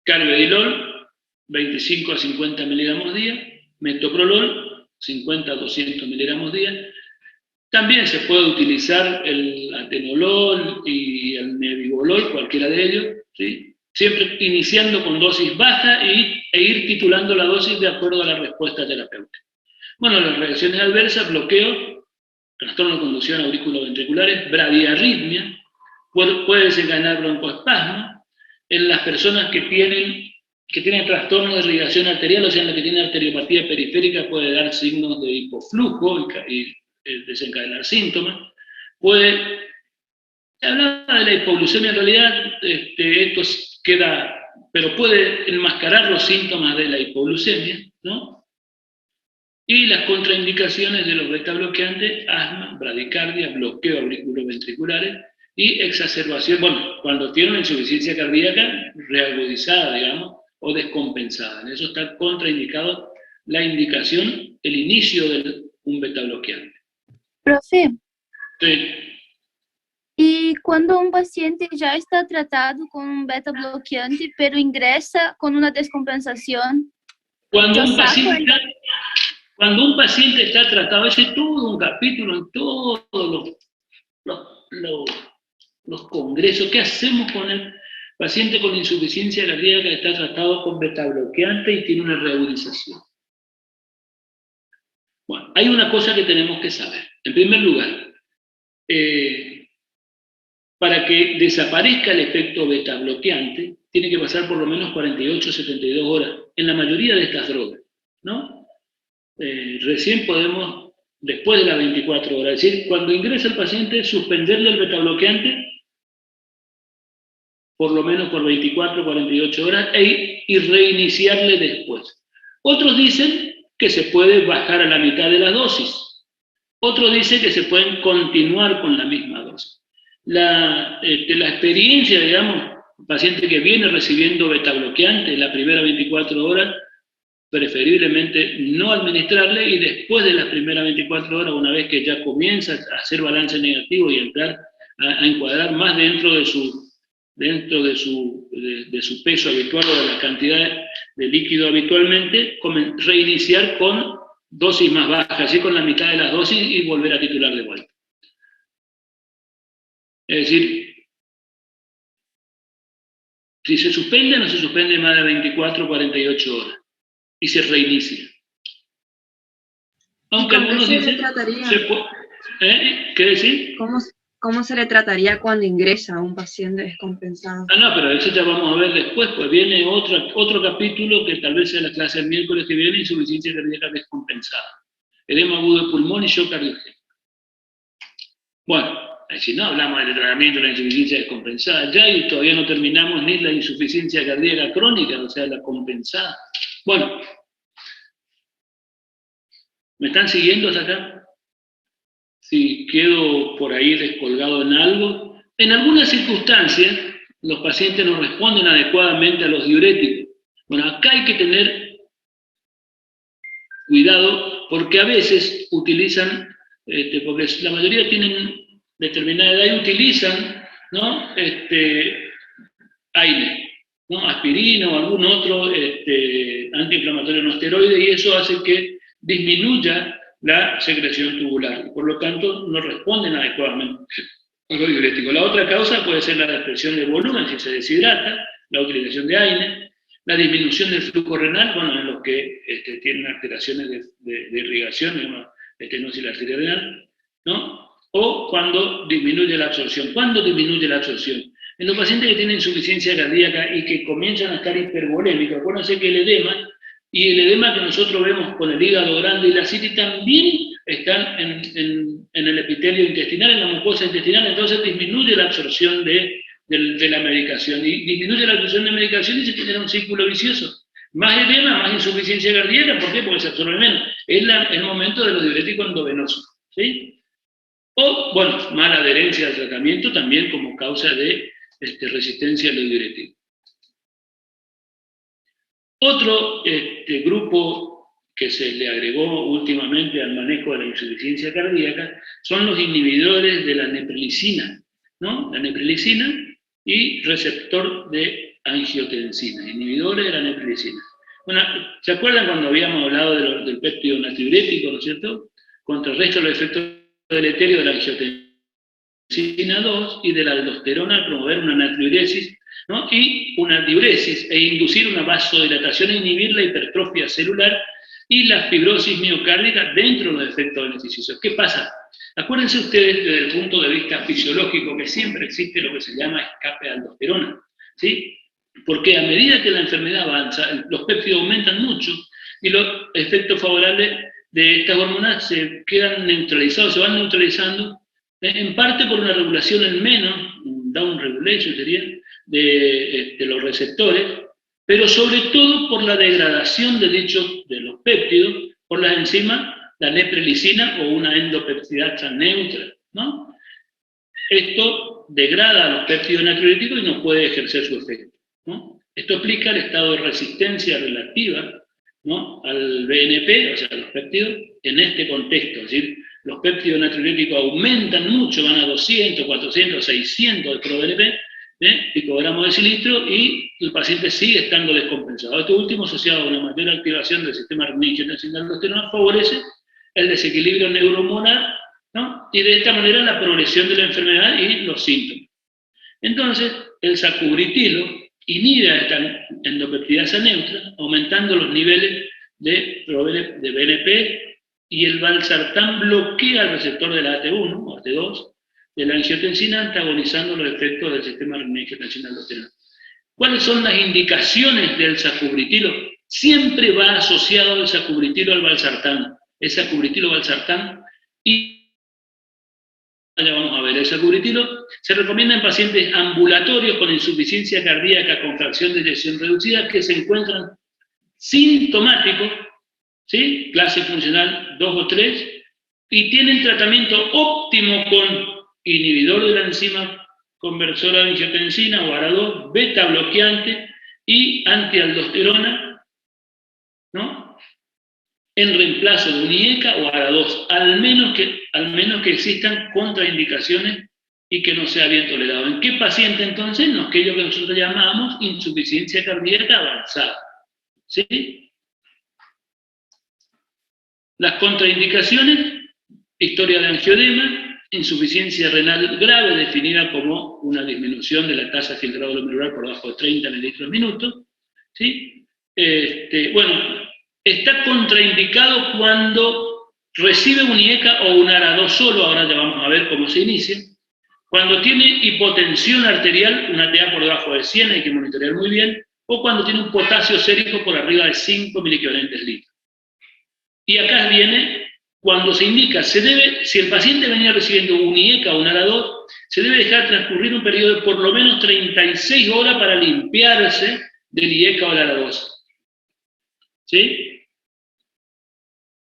carvedilol, 25 a 50 miligramos día, metoprolol, 50 a 200 miligramos día. También se puede utilizar el atenolol y el nebivolol, cualquiera de ellos, ¿sí? siempre iniciando con dosis baja e ir titulando la dosis de acuerdo a la respuesta terapéutica. Bueno, las reacciones adversas, bloqueo, trastorno de conducción auriculoventriculares, bradiarritmia, puede desencadenar broncoespasmo. En las personas que tienen trastorno de irrigación arterial, o sea, en las que tienen arteriopatía periférica, puede dar signos de hipoflujo y desencadenar síntomas. Se hablaba de la hipoglucemia, en realidad esto queda, pero puede enmascarar los síntomas de la hipoglucemia, ¿no? Y las contraindicaciones de los beta-bloqueantes: asma, bradicardia, bloqueo auriculoventriculares y exacerbación, bueno, cuando tiene una insuficiencia cardíaca reagudizada, digamos, o descompensada. En eso está contraindicado la indicación, el inicio de un beta-bloqueante. Profe. Sí. Y cuando un paciente ya está tratado con un beta-bloqueante, pero ingresa con una descompensación, Cuando un paciente está tratado, ese es todo un capítulo en todos los congresos. ¿Qué hacemos con el paciente con insuficiencia cardíaca que está tratado con beta-bloqueante y tiene una reagudización? Bueno, hay una cosa que tenemos que saber. En primer lugar, para que desaparezca el efecto beta-bloqueante, tiene que pasar por lo menos 48 o 72 horas, en la mayoría de estas drogas, ¿no? Recién podemos, después de las 24 horas, es decir, cuando ingresa el paciente, suspenderle el beta-bloqueante, por lo menos por 24 o 48 horas, y reiniciarle después. Otros dicen que se puede bajar a la mitad de la dosis. Otros dicen que se pueden continuar con la misma dosis. La experiencia, digamos, un paciente que viene recibiendo beta-bloqueante en la primera 24 horas, preferiblemente no administrarle, y después de las primeras 24 horas, una vez que ya comienza a hacer balance negativo y entrar a encuadrar más dentro de su peso habitual o de la cantidad de líquido habitualmente, reiniciar con dosis más bajas, así con la mitad de las dosis, y volver a titular de vuelta. Es decir, si se suspende, no se suspende más de 24 o 48 horas y se reinicia. Aunque algunos dicen, ¿qué decir? ¿Cómo se le trataría cuando ingresa a un paciente descompensado? No, pero eso ya vamos a ver después, pues viene otro capítulo que tal vez sea la clase del miércoles que viene: insuficiencia cardíaca descompensada, edema agudo de pulmón y shock cardiogénico. Bueno, si no hablamos del tratamiento de la insuficiencia descompensada ya, y todavía no terminamos ni la insuficiencia cardíaca crónica, o sea, la compensada. Bueno, ¿me están siguiendo hasta acá? Si quedo por ahí descolgado en algo. En algunas circunstancias, los pacientes no responden adecuadamente a los diuréticos. Bueno, acá hay que tener cuidado, porque a veces utilizan, porque la mayoría tienen determinada edad y utilizan, ¿no? AINE, ¿no? Aspirina o algún otro antiinflamatorio no esteroide, y eso hace que disminuya la secreción tubular, y por lo tanto no responden adecuadamente a los diuréticos. La otra causa puede ser la depresión del volumen, si se deshidrata, la utilización de AINE, la disminución del flujo renal, bueno, en los que tienen alteraciones de irrigación, digamos, estenosis arterial renal, ¿no? O cuando disminuye la absorción. ¿Cuándo disminuye la absorción? En los pacientes que tienen insuficiencia cardíaca y que comienzan a estar hipervolémicos, acuérdense que el edema que nosotros vemos con el hígado grande y la citis también están en el epitelio intestinal, en la mucosa intestinal, entonces disminuye la absorción de la medicación, y disminuye la absorción de medicación y se genera un círculo vicioso. Más edema, más insuficiencia cardíaca. ¿Por qué? Porque se absorbe menos. Es el momento de los diuréticos endovenosos, ¿sí? O, bueno, mala adherencia al tratamiento también como causa de resistencia a los diuréticos. Otro grupo que se le agregó últimamente al manejo de la insuficiencia cardíaca son los inhibidores de la neprilicina, ¿no? La neprilicina y receptor de angiotensina, inhibidores de la neprilicina. Bueno, ¿se acuerdan cuando habíamos hablado del péptido natriurético, ¿no es cierto? Contrarresta los efectos deleterios de la angiotensina 2 y de la aldosterona al promover una natriuresis ¿no? Y una diuresis, e inducir una vasodilatación e inhibir la hipertrofia celular y la fibrosis miocárdica dentro de los efectos beneficiosos. ¿Qué pasa? Acuérdense ustedes desde el punto de vista fisiológico que siempre existe lo que se llama escape de aldosterona, ¿sí? Porque a medida que la enfermedad avanza, los péptidos aumentan mucho y los efectos favorables de estas hormonas se quedan neutralizados, se van neutralizando, en parte por una regulación en menos, down regulation sería, de los receptores, pero sobre todo por la degradación de los péptidos por las enzimas, la neprilicina o una endopeptidasa neutra, ¿no? Esto degrada a los péptidos natriuréticos y no puede ejercer su efecto, ¿no? Esto explica el estado de resistencia relativa, ¿no?, al BNP, o sea, a los péptidos, en este contexto. Es decir, los péptidos natriuréticos aumentan mucho, van a 200, 400, 600 de ProBNP, picogramos de cilindro, y el paciente sigue estando descompensado. Esto último, asociado a una mayor activación del sistema renin-angiotensina-aldosterona, favorece el desequilibrio neurohormonal, ¿no?, y de esta manera la progresión de la enfermedad y los síntomas. Entonces, el sacubritilo inhibe a esta endopeptidasa neutra, aumentando los niveles de BNP, y el valsartán bloquea el receptor de la AT1 o AT2 de la angiotensina, antagonizando los efectos del sistema renin-angiotensina-aldosterona. ¿Cuáles son las indicaciones del sacubritilo? Siempre va asociado el sacubritilo al valsartán. El sacubritilo-valsartán, y ya vamos a ver, el sacubritilo se recomienda en pacientes ambulatorios con insuficiencia cardíaca con fracción de eyección reducida que se encuentran sintomáticos, ¿sí?, clase funcional 2 o 3, y tienen tratamiento óptimo con inhibidor de la enzima conversora de angiotensina o ARA2, beta bloqueante y antialdosterona, ¿no?, en reemplazo de un IECA o ARA2, al menos que existan contraindicaciones y que no sea bien tolerado. ¿En qué paciente entonces? No, aquello que nosotros llamamos insuficiencia cardíaca avanzada, ¿sí? Las contraindicaciones: historia de angioedema, insuficiencia renal grave definida como una disminución de la tasa de filtrado glomerular por debajo de 30 mililitros minuto, ¿sí? Bueno, está contraindicado cuando recibe un IECA o un ARA2 solo, ahora ya vamos a ver cómo se inicia. Cuando tiene hipotensión arterial, una TA por debajo de 100, hay que monitorear muy bien, o cuando tiene un potasio sérico por arriba de 5 miliquevalentes litro. Y acá viene cuando se indica, si el paciente venía recibiendo un IECA o un ARA2, se debe dejar transcurrir un periodo de por lo menos 36 horas para limpiarse del IECA o el ARA2. ¿Sí?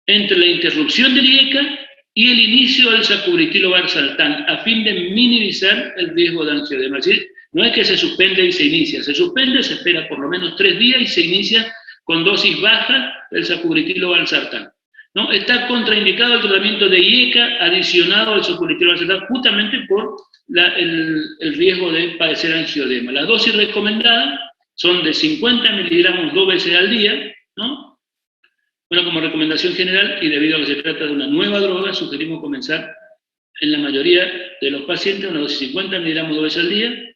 Entre la interrupción del IECA y el inicio del sacubritilo-valsartán, a fin de minimizar el riesgo de angioedema. ¿Sí? No es que se suspende y se inicia, se suspende, se espera por lo menos 3 días y se inicia con dosis baja del sacubritilo-valsartán. ¿No? Está contraindicado el tratamiento de IECA adicionado al sacubritilo-valsartán justamente por el riesgo de padecer angioedema. Las dosis recomendadas son de 50 miligramos 2 veces al día, ¿no? Bueno, como recomendación general, y debido a que se trata de una nueva droga, sugerimos comenzar en la mayoría de los pacientes una dosis de 50 miligramos 2 veces al día,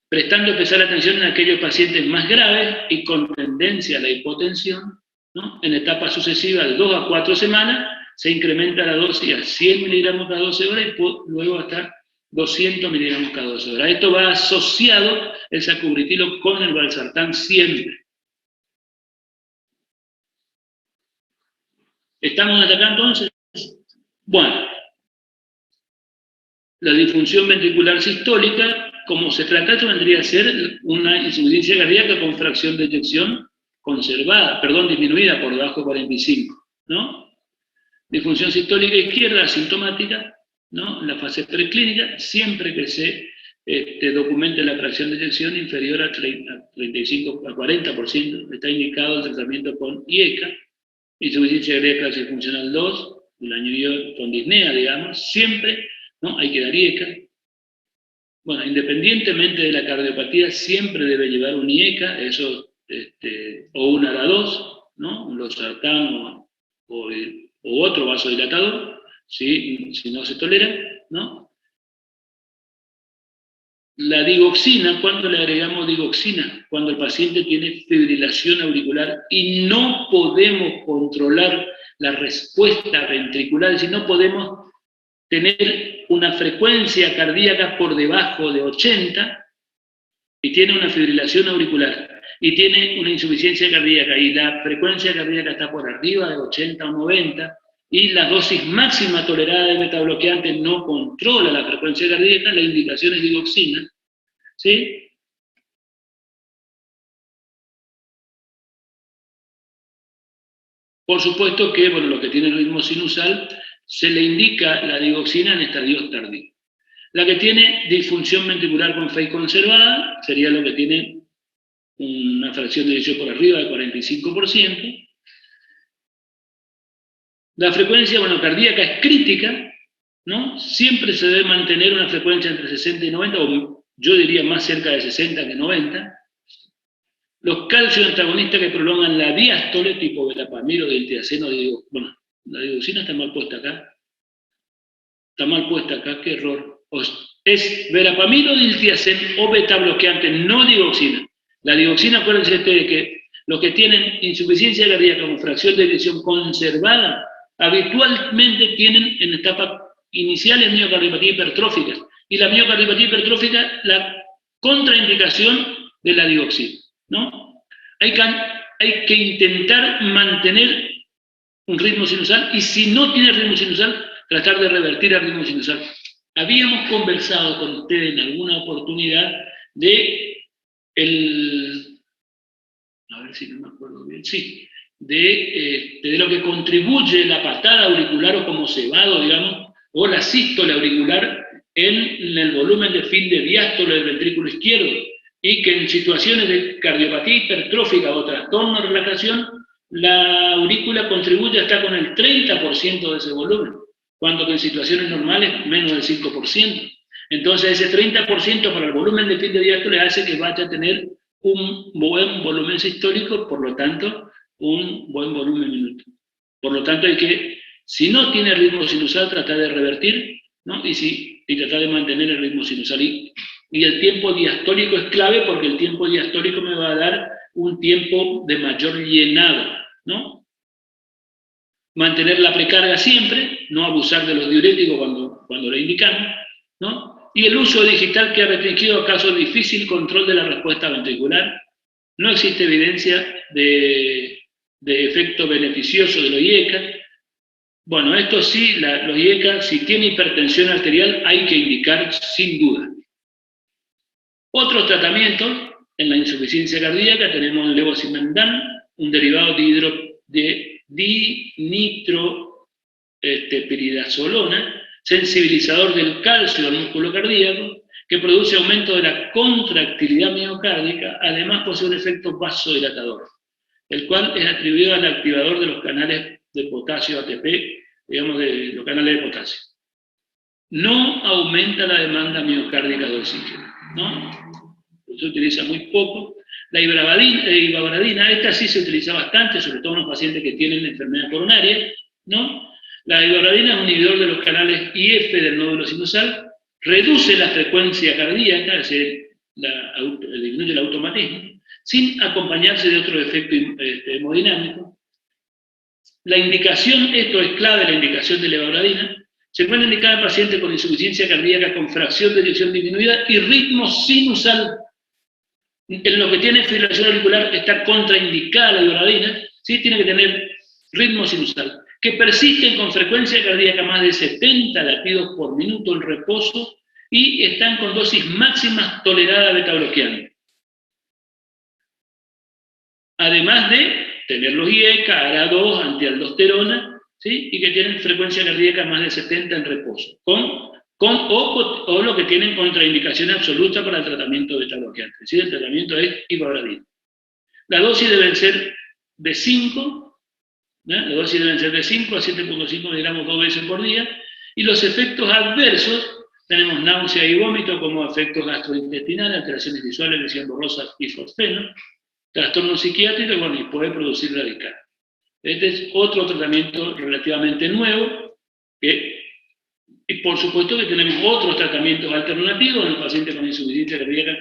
prestando especial atención en aquellos pacientes más graves y con tendencia a la hipotensión, ¿no? En etapas sucesivas de 2 a 4 semanas se incrementa la dosis a 100 miligramos cada 12 horas y luego hasta 200 miligramos cada 12 horas. Esto va asociado el sacubritilo con el valsartán siempre. ¿Estamos hasta acá entonces? Bueno, la disfunción ventricular sistólica, como se trata, esto vendría a ser una insuficiencia cardíaca con fracción de eyección disminuida por debajo de 45, ¿no? Disfunción sistólica izquierda asintomática, ¿no?, en la fase preclínica, siempre que se documente la fracción de eyección inferior a 35 a 40%, está indicado el tratamiento con IECA. Insuficiencia cardíaca clase funcional 2, el añadido con disnea, digamos, siempre, ¿no?, hay que dar IECA. Bueno, independientemente de la cardiopatía, siempre debe llevar un IECA, eso, o un ARA2, ¿no?, un losartán o otro vasodilatador, si no se tolera, ¿no? La digoxina, ¿cuándo le agregamos digoxina? Cuando el paciente tiene fibrilación auricular y no podemos controlar la respuesta ventricular, es decir, no podemos tener una frecuencia cardíaca por debajo de 80 y tiene una fibrilación auricular y tiene una insuficiencia cardíaca y la frecuencia cardíaca está por arriba de 80 o 90 y la dosis máxima tolerada de betabloqueante no controla la frecuencia cardíaca, la indicación es digoxina, ¿sí? Por supuesto que, bueno, lo que tiene ritmo sinusal, se le indica la digoxina en estadios tardíos. La que tiene disfunción ventricular con FEI conservada sería lo que tiene una fracción de eyección por arriba de 45%. La frecuencia, bueno, cardíaca es crítica, ¿no? Siempre se debe mantener una frecuencia entre 60 y 90, o yo diría más cerca de 60 que 90. Los calcios antagonistas que prolongan la diástole, tipo verapamil o diltiazeno, digo, bueno, la digoxina está mal puesta acá. Está mal puesta acá, qué error. Es verapamil o diltiazeno o betabloqueante, no digoxina. La digoxina, acuérdense de que los que tienen insuficiencia cardíaca con fracción de eyección conservada, habitualmente tienen en etapa iniciales miocardiopatía hipertrófica. Y la miocardiopatía hipertrófica, la contraindicación de la digoxina, ¿no? Hay que intentar mantener un ritmo sinusal y si no tiene ritmo sinusal, tratar de revertir el ritmo sinusal. Habíamos conversado con ustedes en alguna oportunidad de a ver si no me acuerdo bien, sí, de lo que contribuye la patada auricular o como cebado, digamos, o la sístole auricular en el volumen de fin de diástole del ventrículo izquierdo, y que en situaciones de cardiopatía hipertrófica o trastorno de relajación, la aurícula contribuye hasta con el 30% de ese volumen, cuando que en situaciones normales menos del 5%. Entonces ese 30% para el volumen de fin de diástole hace que vaya a tener un buen volumen sistólico, por lo tanto, un buen volumen minuto. Por lo tanto, hay que, si no tiene ritmo sinusal, tratar de revertir, ¿no? Y tratar de mantener el ritmo sinusal. Y el tiempo diastólico es clave porque el tiempo diastólico me va a dar un tiempo de mayor llenado, ¿no? Mantener la precarga siempre, no abusar de los diuréticos cuando lo indicamos, ¿no? Y el uso digital que ha restringido a caso de difícil control de la respuesta ventricular. No existe evidencia de efecto beneficioso de los IECA. Bueno, esto sí, los IECA, si tiene hipertensión arterial, hay que indicar sin duda. Otros tratamientos, en la insuficiencia cardíaca tenemos el levosimendan, un derivado de dinitropiridazolona, sensibilizador del calcio al músculo cardíaco, que produce aumento de la contractilidad miocárdica, además posee un efecto vasodilatador, el cual es atribuido al activador de los canales de potasio ATP, digamos de los canales de potasio. No aumenta la demanda miocárdica de oxígeno, ¿no? Se utiliza muy poco. La ivabradina, esta sí se utiliza bastante, sobre todo en los pacientes que tienen enfermedad coronaria, ¿no? La ivabradina es un inhibidor de los canales IF del nódulo sinusal, reduce la frecuencia cardíaca, es decir, disminuye el automatismo, sin acompañarse de otro efecto hemodinámico. La indicación, esto es clave, la indicación de la ivabradina, se puede indicar al paciente con insuficiencia cardíaca con fracción de eyección disminuida y ritmo sinusal. En lo que tiene fibrilación auricular está contraindicada la ivabradina, ¿sí? Tiene que tener ritmo sinusal, que persisten con frecuencia cardíaca más de 70 latidos por minuto en reposo y están con dosis máximas toleradas betabloqueante. Además de tener los IECA, ARA2, antialdosterona, ¿sí? Y que tienen frecuencia cardíaca más de 70 en reposo, o lo que tienen contraindicación absoluta para el tratamiento betabloqueante. Es decir, el tratamiento es ivabradina. La dosis deben ser de 5, ¿no? La dosis deben ser de 5 a 7.5 miligramos 2 veces por día, y los efectos adversos, tenemos náusea y vómito como efectos gastrointestinales, alteraciones visuales, lesión borrosa y fosfeno, trastorno psiquiátrico, bueno, y puede producir radical. Este es otro tratamiento relativamente nuevo, que Y por supuesto que tenemos otros tratamientos alternativos en los pacientes con insuficiencia cardíaca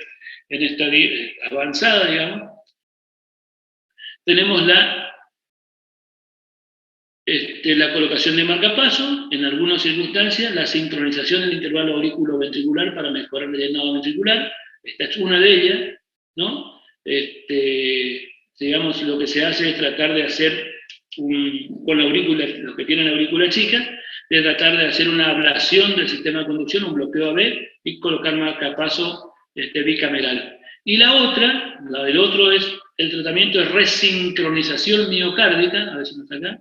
en estadia avanzada, digamos. Tenemos la colocación de marcapasos, en algunas circunstancias, la sincronización del intervalo aurículo-ventricular para mejorar el llenado ventricular. Esta es una de ellas, ¿no? Digamos, lo que se hace es tratar de hacer, con la aurícula, los que tienen la aurícula chica, de tratar de hacer una ablación del sistema de conducción, un bloqueo AB, y colocar marcapaso bicameral. Y la otra, la del otro, es el tratamiento de resincronización miocárdica, a ver si no está acá.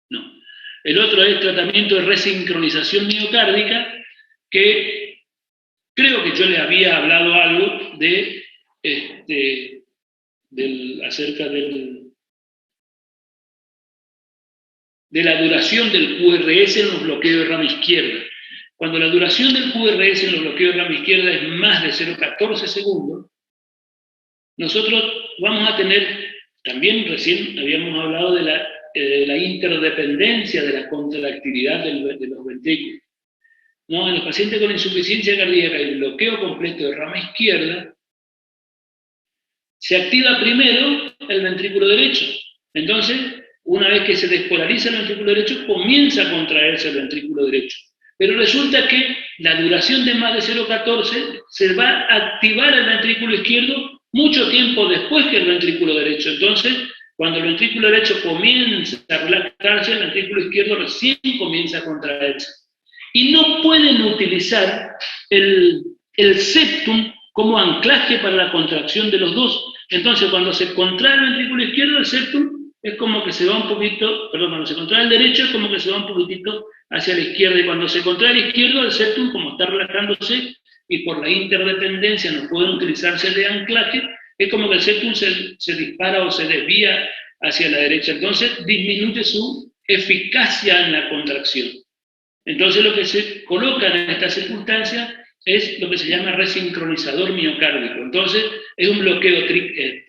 No. El otro es tratamiento de resincronización miocárdica, que creo que yo le había hablado algo de, acerca de la duración del QRS en los bloqueos de rama izquierda. Cuando la duración del QRS en los bloqueos de rama izquierda es más de 0,14 segundos, nosotros vamos a tener, también recién habíamos hablado de la interdependencia de la contractilidad de los ventrículos. ¿No? En los pacientes con insuficiencia cardíaca y el bloqueo completo de rama izquierda, se activa primero el ventrículo derecho. Entonces, una vez que se despolariza el ventrículo derecho, comienza a contraerse el ventrículo derecho. Pero resulta que la duración de más de 0,14 se va a activar el ventrículo izquierdo mucho tiempo después que el ventrículo derecho. Entonces, cuando el ventrículo derecho comienza a relajarse, el ventrículo izquierdo recién comienza a contraerse. Y no pueden utilizar el septum como anclaje para la contracción de los dos. Entonces, cuando se contrae el ventrículo izquierdo, el septum es como que se va un poquito, perdón, cuando se contrae el derecho es como que se va un poquitito hacia la izquierda, y cuando se contrae el izquierdo, el septum, como está relajándose, y por la interdependencia no pueden utilizarse de anclaje, es como que el septum se dispara o se desvía hacia la derecha. Entonces, disminuye su eficacia en la contracción. Entonces, lo que se coloca en esta circunstancia es lo que se llama resincronizador miocárdico. Entonces, es un bloqueo,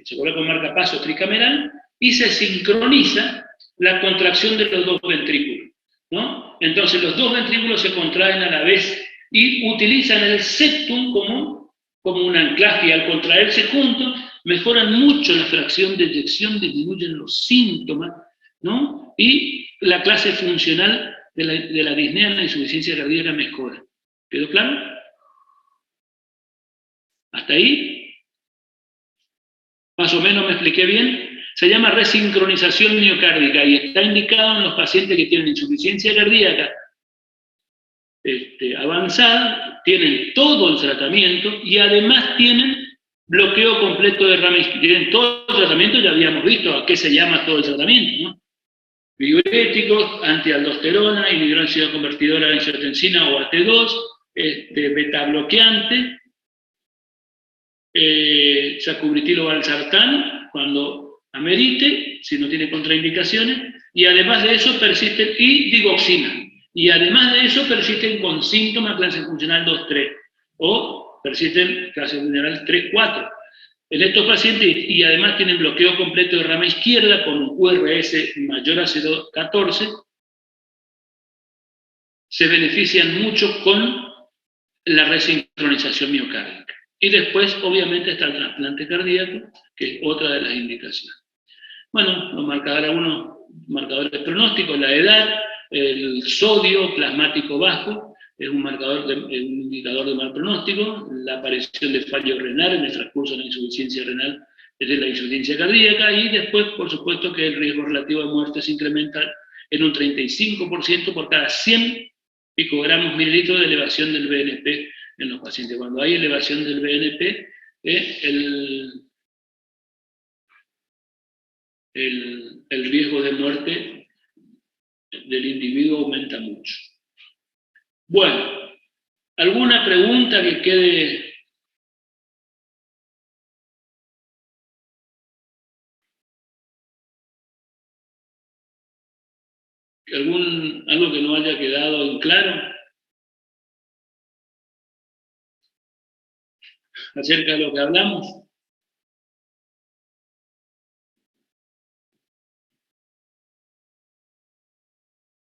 se coloca un marcapaso tricameral y se sincroniza la contracción de los dos ventrículos, ¿no? Entonces, los dos ventrículos se contraen a la vez y utilizan el septum como un anclaje, y al contraerse juntos, mejoran mucho la fracción de eyección, disminuyen los síntomas, ¿no? Y la clase funcional de la disnea en la insuficiencia cardíaca mejora. ¿Quedó claro? ¿Hasta ahí? ¿Más o menos me expliqué bien? Se llama resincronización miocárdica y está indicado en los pacientes que tienen insuficiencia cardíaca avanzada, tienen todo el tratamiento y además tienen bloqueo completo de rama izquierda. Tienen todo el tratamiento, ya habíamos visto a qué se llama todo el tratamiento, ¿no? Diuréticos, antialdosterona, inhibidor de ansiedad convertidora de angiotensina o AT2, beta bloqueante, sacubitril o valsartán, cuando amerite, si no tiene contraindicaciones, y además de eso persisten, y digoxina, y además de eso persisten con síntomas clase funcional 2-3, o persisten clase funcional 3-4. En estos pacientes, y además tienen bloqueo completo de rama izquierda con un QRS mayor a 0,14, se benefician mucho con la resincronización miocárdica. Y después, obviamente, está el trasplante cardíaco, que es otra de las indicaciones. Bueno, los marcadores, algunos marcadores pronósticos, la edad, el sodio plasmático bajo, es un indicador de mal pronóstico, la aparición de fallo renal en el transcurso de la insuficiencia renal, de la insuficiencia cardíaca, y después, por supuesto, que el riesgo relativo de muerte se incrementa en un 35% por cada 100 picogramos mililitros de elevación del BNP en los pacientes. Cuando hay elevación del BNP, el riesgo de muerte del individuo aumenta mucho. Bueno, ¿alguna pregunta que quede? ¿Algo que no haya quedado en claro acerca de lo que hablamos?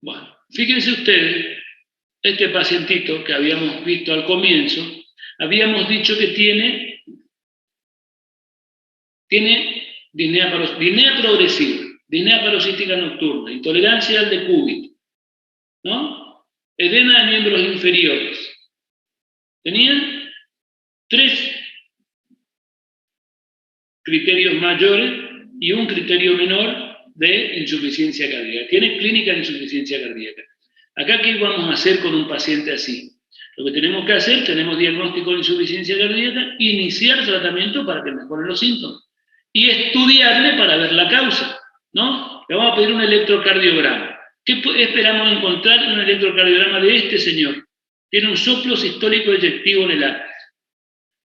Bueno, fíjense ustedes este pacientito que habíamos visto al comienzo, habíamos dicho que tiene disnea progresiva, disnea paroxística nocturna, intolerancia al decúbito, ¿no? Edema de miembros inferiores. Tenía 3 criterios mayores y un criterio menor de insuficiencia cardíaca. Tiene clínica de insuficiencia cardíaca. Acá, ¿qué vamos a hacer con un paciente así? Lo que tenemos que hacer, tenemos diagnóstico de insuficiencia cardíaca, iniciar tratamiento para que mejoren los síntomas y estudiarle para ver la causa, ¿no? Le vamos a pedir un electrocardiograma. ¿Qué esperamos encontrar en un electrocardiograma de este señor? Tiene un soplo sistólico eyectivo en el ápice,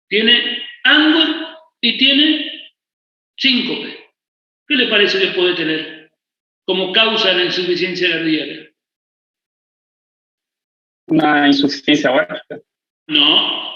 tiene ángulo y tiene síncope. ¿Qué le parece que puede tener como causa de la insuficiencia cardíaca? Una insuficiencia aórtica. No.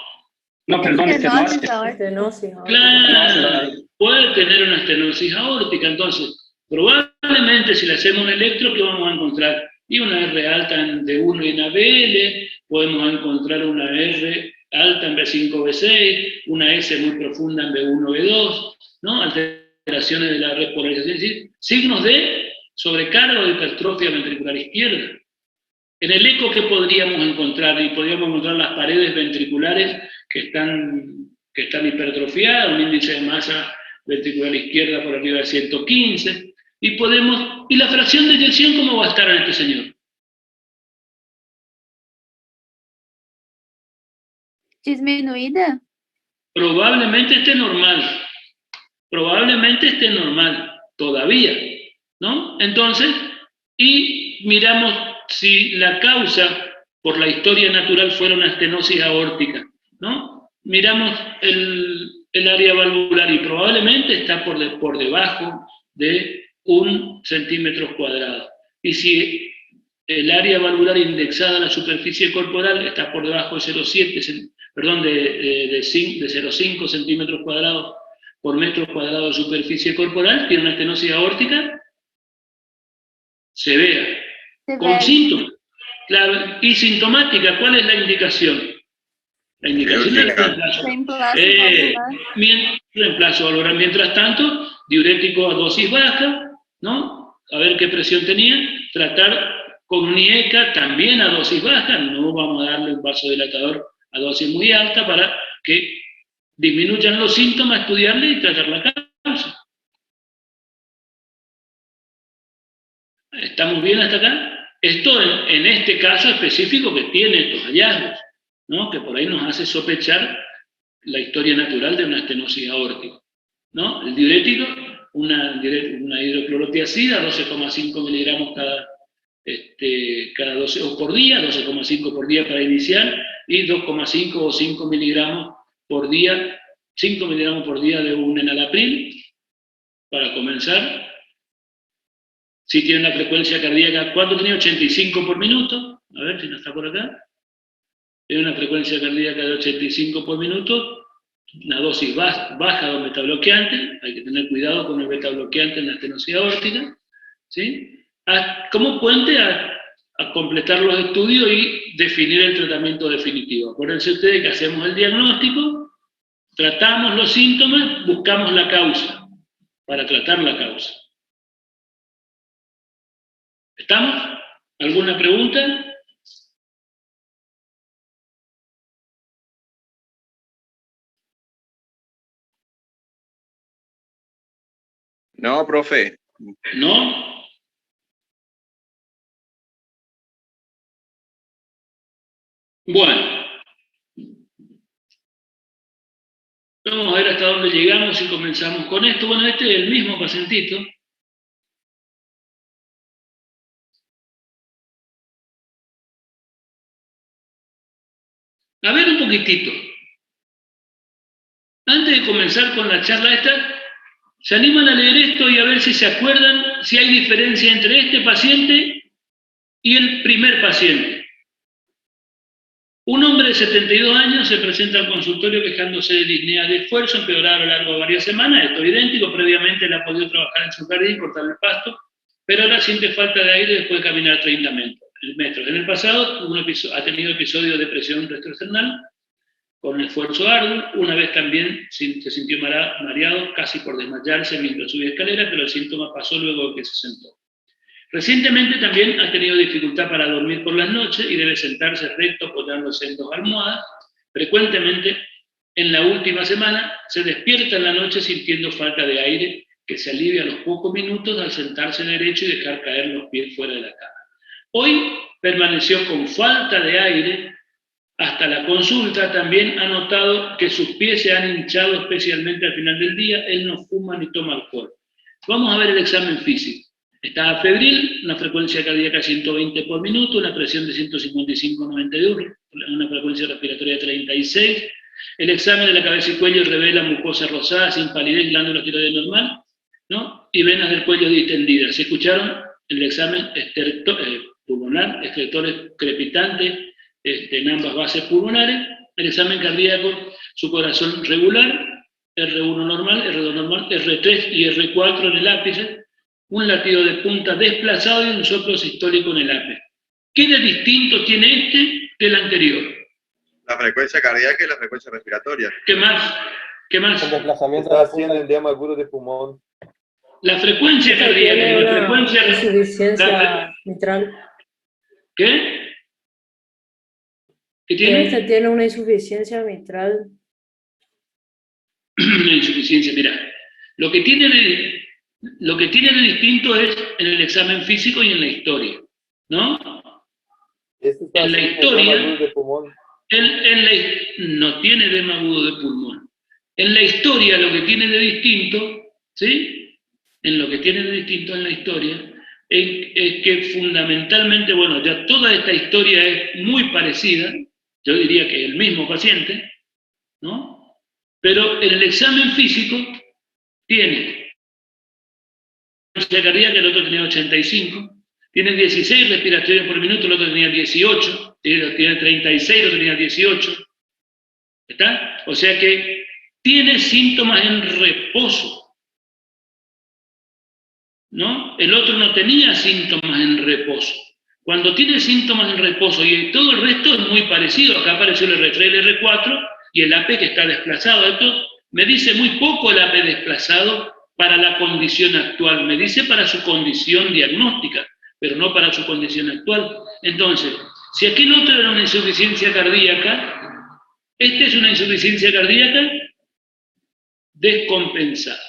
No, perdón, estenosis. Claro, puede tener una estenosis aórtica. Entonces, probablemente si le hacemos un electro, ¿qué vamos a encontrar? Y una R alta en D1 y en ABL, podemos encontrar una R alta en B5-B6, una S muy profunda en B1-B2, ¿no? Alteraciones de la repolarización, es decir, signos de sobrecarga o de hipertrofia ventricular izquierda. En el eco, ¿qué podríamos encontrar? Y podríamos encontrar las paredes ventriculares que están hipertrofiadas, un índice de masa ventricular izquierda por arriba de 115, y la fracción de eyección, ¿cómo va a estar en este señor? Disminuida. Probablemente esté normal, todavía, ¿no? Entonces, y miramos si la causa por la historia natural fuera una estenosis aórtica, ¿no? Miramos el área valvular y probablemente está por debajo de 1 centímetro cuadrado. Y si el área valvular indexada a la superficie corporal está por debajo de 0,5 centímetros cuadrados por metro cuadrado de superficie corporal, tiene una estenosis aórtica severa, con síntomas. Claro, y sintomática, ¿cuál es la indicación? La indicación es el reemplazo valvular. Mientras tanto, diurético a dosis baja, ¿no? A ver qué presión tenía, tratar con un IECA también a dosis baja, no vamos a darle un vasodilatador a dosis muy alta para que disminuyan los síntomas, estudiarle y tratar la causa. ¿Estamos bien hasta acá? Esto en este caso específico que tiene estos hallazgos, ¿no? Que por ahí nos hace sospechar la historia natural de una estenosis aórtica, ¿no? El diurético, una hidroclorotiazida, 12,5 miligramos cada 12 o por día, 12,5 por día para iniciar, y 2,5 o 5 miligramos por día, 5 miligramos por día de un enalapril para comenzar. Si tiene una frecuencia cardíaca, ¿cuánto tenía? 85 por minuto. A ver si no está por acá. Tiene una frecuencia cardíaca de 85 por minuto, una dosis baja de un betabloqueante. Hay que tener cuidado con el betabloqueante en la estenosis aórtica, ¿sí? Como puente a completar los estudios y definir el tratamiento definitivo. Acuérdense ustedes que hacemos el diagnóstico, tratamos los síntomas, buscamos la causa, para tratar la causa. ¿Estamos? ¿Alguna pregunta? No, profe. ¿No? Bueno. Vamos a ver hasta dónde llegamos y comenzamos con esto. Bueno, este es el mismo pacientito. A ver un poquitito. Antes de comenzar con la charla esta, ¿se animan a leer esto y a ver si se acuerdan si hay diferencia entre este paciente y el primer paciente? Un hombre de 72 años se presenta al consultorio quejándose de disnea de esfuerzo, empeorada a lo largo de varias semanas. Esto es idéntico, previamente le ha podido trabajar en su jardín, cortar el pasto, pero ahora siente falta de aire después de caminar 30 metros. En el pasado ha tenido episodios de presión retroesternal con esfuerzo arduo. Una vez también se sintió mareado, casi por desmayarse mientras subía escalera, pero el síntoma pasó luego de que se sentó. Recientemente también ha tenido dificultad para dormir por las noches y debe sentarse recto apoyándose en 2 almohadas. Frecuentemente, en la última semana, se despierta en la noche sintiendo falta de aire, que se alivia a los pocos minutos al sentarse derecho y dejar caer los pies fuera de la cama. Hoy permaneció con falta de aire hasta la consulta. También ha notado que sus pies se han hinchado especialmente al final del día. Él no fuma ni toma alcohol. Vamos a ver el examen físico. Está febril, una frecuencia cardíaca 120 por minuto, una presión de 155/91, una frecuencia respiratoria 36. El examen de la cabeza y cuello revela mucosa rosada, sin palidez, glándula tiroides normal, ¿no? Y venas del cuello distendidas. ¿Se escucharon? El examen pulmonar, estertores crepitantes en ambas bases pulmonares. El examen cardíaco, su corazón regular, R1 normal, R2 normal, R3 y R4 en el ápice, un latido de punta desplazado y un soplo sistólico en el ápice. ¿Qué de distinto tiene este del anterior? La frecuencia cardíaca y la frecuencia respiratoria. ¿Qué más? ¿Qué más? El desplazamiento está haciendo el edema agudo de pulmón. La frecuencia cardíaca y la frecuencia... Insuficiencia mitral. ¿Qué? ¿Qué Que tiene? esta tiene una insuficiencia mitral. Una insuficiencia, mira. Lo que tiene de distinto es en el examen físico y en la historia, ¿no? En la historia, no tiene edema agudo de pulmón. En la historia lo que tiene de distinto, ¿sí? En lo que tiene de distinto en la historia es que fundamentalmente, bueno, ya toda esta historia es muy parecida, yo diría que el mismo paciente, ¿no? Pero en el examen físico tiene frecuencia cardíaca, el otro tenía 85, tiene 16 respiraciones por minuto, el otro tenía 18, tiene 36, el otro tenía 18, ¿está? O sea que tiene síntomas en reposo, ¿no? El otro no tenía síntomas en reposo. Cuando tiene síntomas en reposo y todo el resto es muy parecido, acá apareció el R3, el R4 y el AP que está desplazado. Esto me dice muy poco el AP desplazado para la condición actual, me dice para su condición diagnóstica, pero no para su condición actual. Entonces, si aquí no era una insuficiencia cardíaca, esta es una insuficiencia cardíaca descompensada.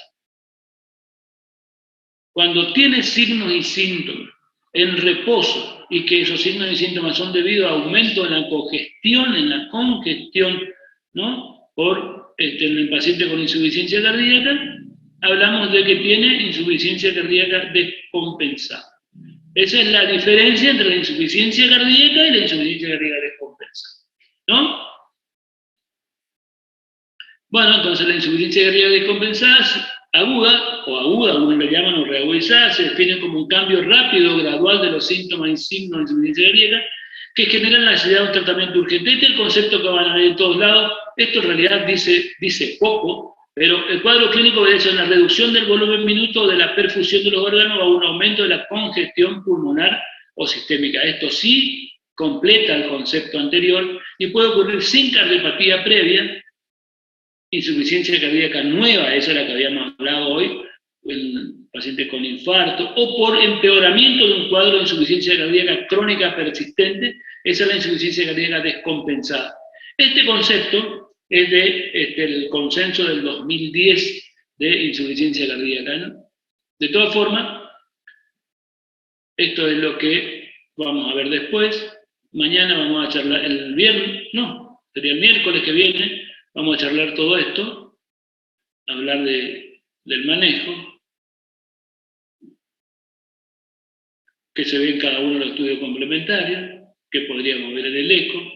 Cuando tiene signos y síntomas en reposo, y que esos signos y síntomas son debido a aumento en la congestión, ¿no? En el paciente con insuficiencia cardíaca, hablamos de que tiene insuficiencia cardíaca descompensada. Esa es la diferencia entre la insuficiencia cardíaca y la insuficiencia cardíaca descompensada, ¿no? Bueno, entonces la insuficiencia cardíaca descompensada aguda, algunos le llaman o reagudizada, se define como un cambio rápido o gradual de los síntomas y signos de insuficiencia cardíaca que generan la necesidad de un tratamiento urgente. Este es el concepto que van a ver en todos lados. Esto en realidad dice poco, pero el cuadro clínico obedece a una reducción del volumen minuto de la perfusión de los órganos o a un aumento de la congestión pulmonar o sistémica. Esto sí completa el concepto anterior y puede ocurrir sin cardiopatía previa, insuficiencia cardíaca nueva, esa es la que habíamos hablado hoy, el paciente con infarto, o por empeoramiento de un cuadro de insuficiencia cardíaca crónica persistente, esa es la insuficiencia cardíaca descompensada. Este concepto es del consenso del 2010 de insuficiencia cardíaca, ¿no? De todas formas, esto es lo que vamos a ver después. Mañana vamos a charlar, sería el miércoles que viene, vamos a charlar todo esto, hablar del manejo, que se ve en cada uno de los estudios complementarios, que podríamos ver en el eco,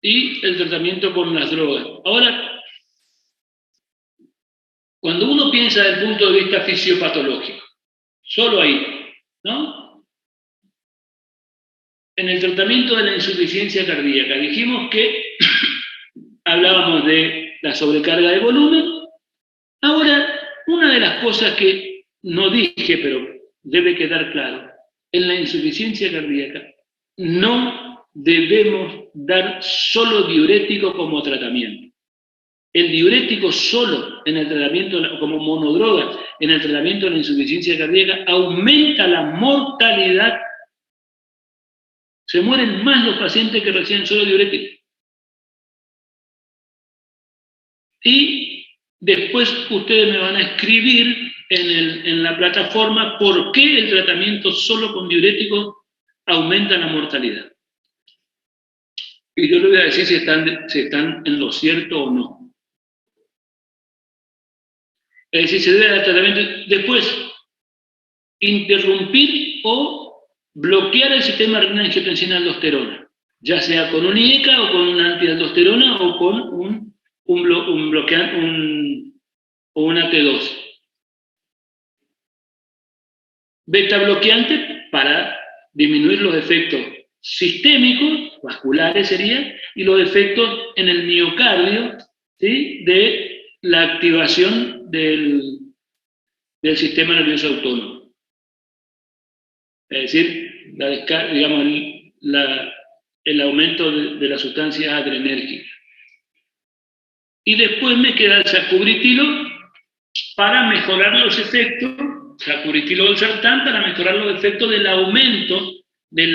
y el tratamiento con las drogas. Ahora, cuando uno piensa desde el punto de vista fisiopatológico, solo ahí, ¿no? En el tratamiento de la insuficiencia cardíaca, dijimos que hablábamos de la sobrecarga de volumen. Ahora, una de las cosas que no dije, pero debe quedar claro, en la insuficiencia cardíaca no debemos dar solo diurético como tratamiento. El diurético solo en el tratamiento, como monodroga, en el tratamiento de la insuficiencia cardíaca, aumenta la mortalidad. Se mueren más los pacientes que reciben solo diurético. Y después ustedes me van a escribir en la plataforma por qué el tratamiento solo con diurético aumenta la mortalidad. Y yo les voy a decir si están en lo cierto o no. Es decir, se debe dar tratamiento. Después, interrumpir o bloquear el sistema renina-angiotensina-aldosterona, ya sea con un IECA o con una antialdosterona o con un bloqueante o una T2. Beta bloqueante para disminuir los efectos sistémicos, vasculares sería, y los efectos en el miocardio, ¿sí?, de la activación del sistema nervioso autónomo. Es decir, el aumento de la sustancia adrenérgica. Y después me queda el sacubritilo para mejorar los efectos, sacubritilo valsartán, para mejorar los efectos del aumento de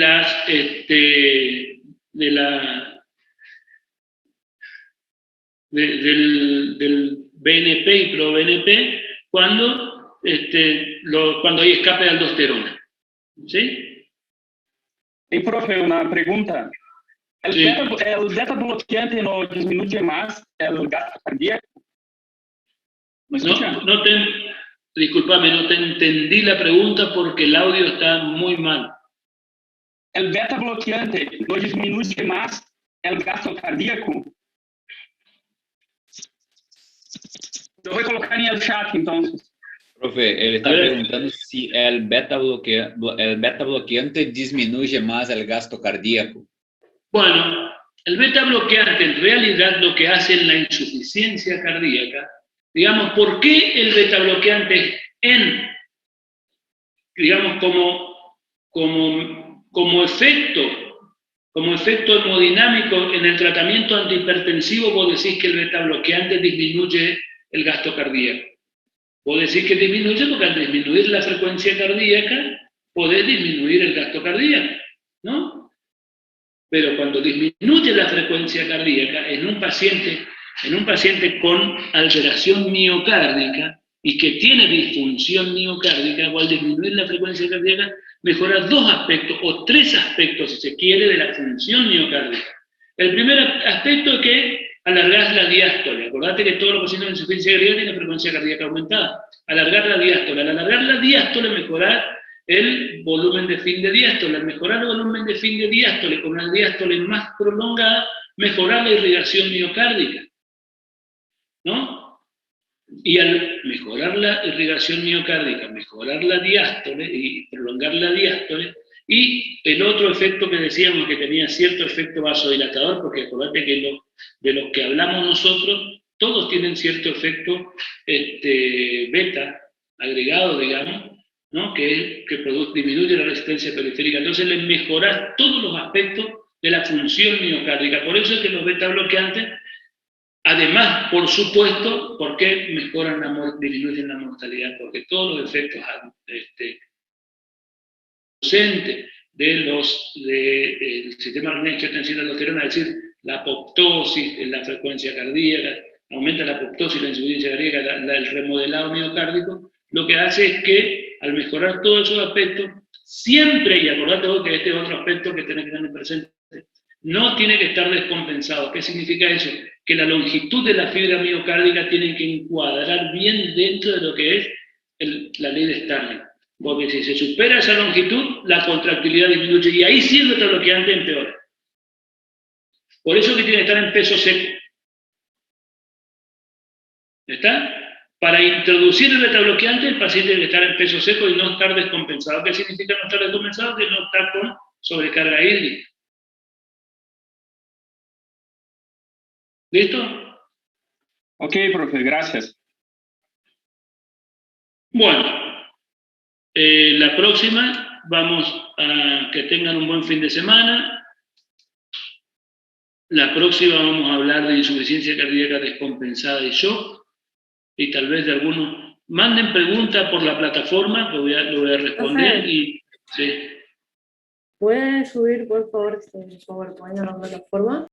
del BNP y pro-BNP cuando hay escape de aldosterona. ¿Sí? Y profe, una pregunta. ¿El Sí. beta bloqueante no disminuye más el gasto cardíaco? ¿Me escucha? Disculpame, no te entendí la pregunta porque el audio está muy mal. ¿El beta bloqueante no disminuye más el gasto cardíaco? Yo voy a colocar en el chat entonces. Profe, él está preguntando si el beta bloqueante disminuye más el gasto cardíaco. Bueno, el beta bloqueante en realidad lo que hace en la insuficiencia cardíaca, digamos, ¿por qué el beta bloqueante como efecto hemodinámico en el tratamiento antihipertensivo vos decís que el beta bloqueante disminuye el gasto cardíaco? Vos decís que disminuye porque al disminuir la frecuencia cardíaca podés disminuir el gasto cardíaco, ¿no? Pero cuando disminuye la frecuencia cardíaca en un paciente con alteración miocárdica y que tiene disfunción miocárdica, o al disminuir la frecuencia cardíaca, mejora dos aspectos, o tres aspectos, si se quiere, de la función miocárdica. El primer aspecto es que alargás la diástole. Acordate que todos los pacientes con insuficiencia cardíaca tienen frecuencia cardíaca aumentada. Alargar la diástole. Al alargar la diástole, mejorar el volumen de fin de diástole. Al mejorar el volumen de fin de diástole con una diástole más prolongada, mejorar la irrigación miocárdica, ¿no? Y al mejorar la irrigación miocárdica, mejorar la diástole y prolongar la diástole, y el otro efecto que decíamos que tenía cierto efecto vasodilatador, porque acordate que de los que hablamos nosotros, todos tienen cierto efecto beta agregado, digamos, ¿no? que disminuye la resistencia periférica. Entonces le mejorás todos los aspectos de la función miocárdica. Por eso es que los beta bloqueantes, además, por supuesto, ¿por qué disminuyen la mortalidad? Porque todos los efectos ausentes del sistema renina-angiotensina-aldosterona, es decir, la apoptosis, la frecuencia cardíaca, aumenta la apoptosis, la insuficiencia cardíaca, el remodelado miocárdico, lo que hace es que al mejorar todos esos aspectos, siempre, y acordate vos que este es otro aspecto que tenés que tener presente, no tiene que estar descompensado. ¿Qué significa eso? Que la longitud de la fibra miocárdica tiene que encuadrar bien dentro de lo que es la ley de Starling. Porque si se supera esa longitud, la contractilidad disminuye y ahí sí el beta bloqueante empeora. Por eso que tiene que estar en peso seco. ¿Está? Para introducir el beta bloqueante, el paciente debe estar en peso seco y no estar descompensado. ¿Qué significa no estar descompensado? Que no está con sobrecarga hídrica. ¿Listo? Ok, profe, gracias. Bueno, la próxima vamos que tengan un buen fin de semana. La próxima vamos a hablar de insuficiencia cardíaca descompensada y shock, y tal vez de algunos. Manden preguntas por la plataforma, lo voy a responder. Y, sí. ¿Puede subir, por favor, este PowerPoint a la plataforma?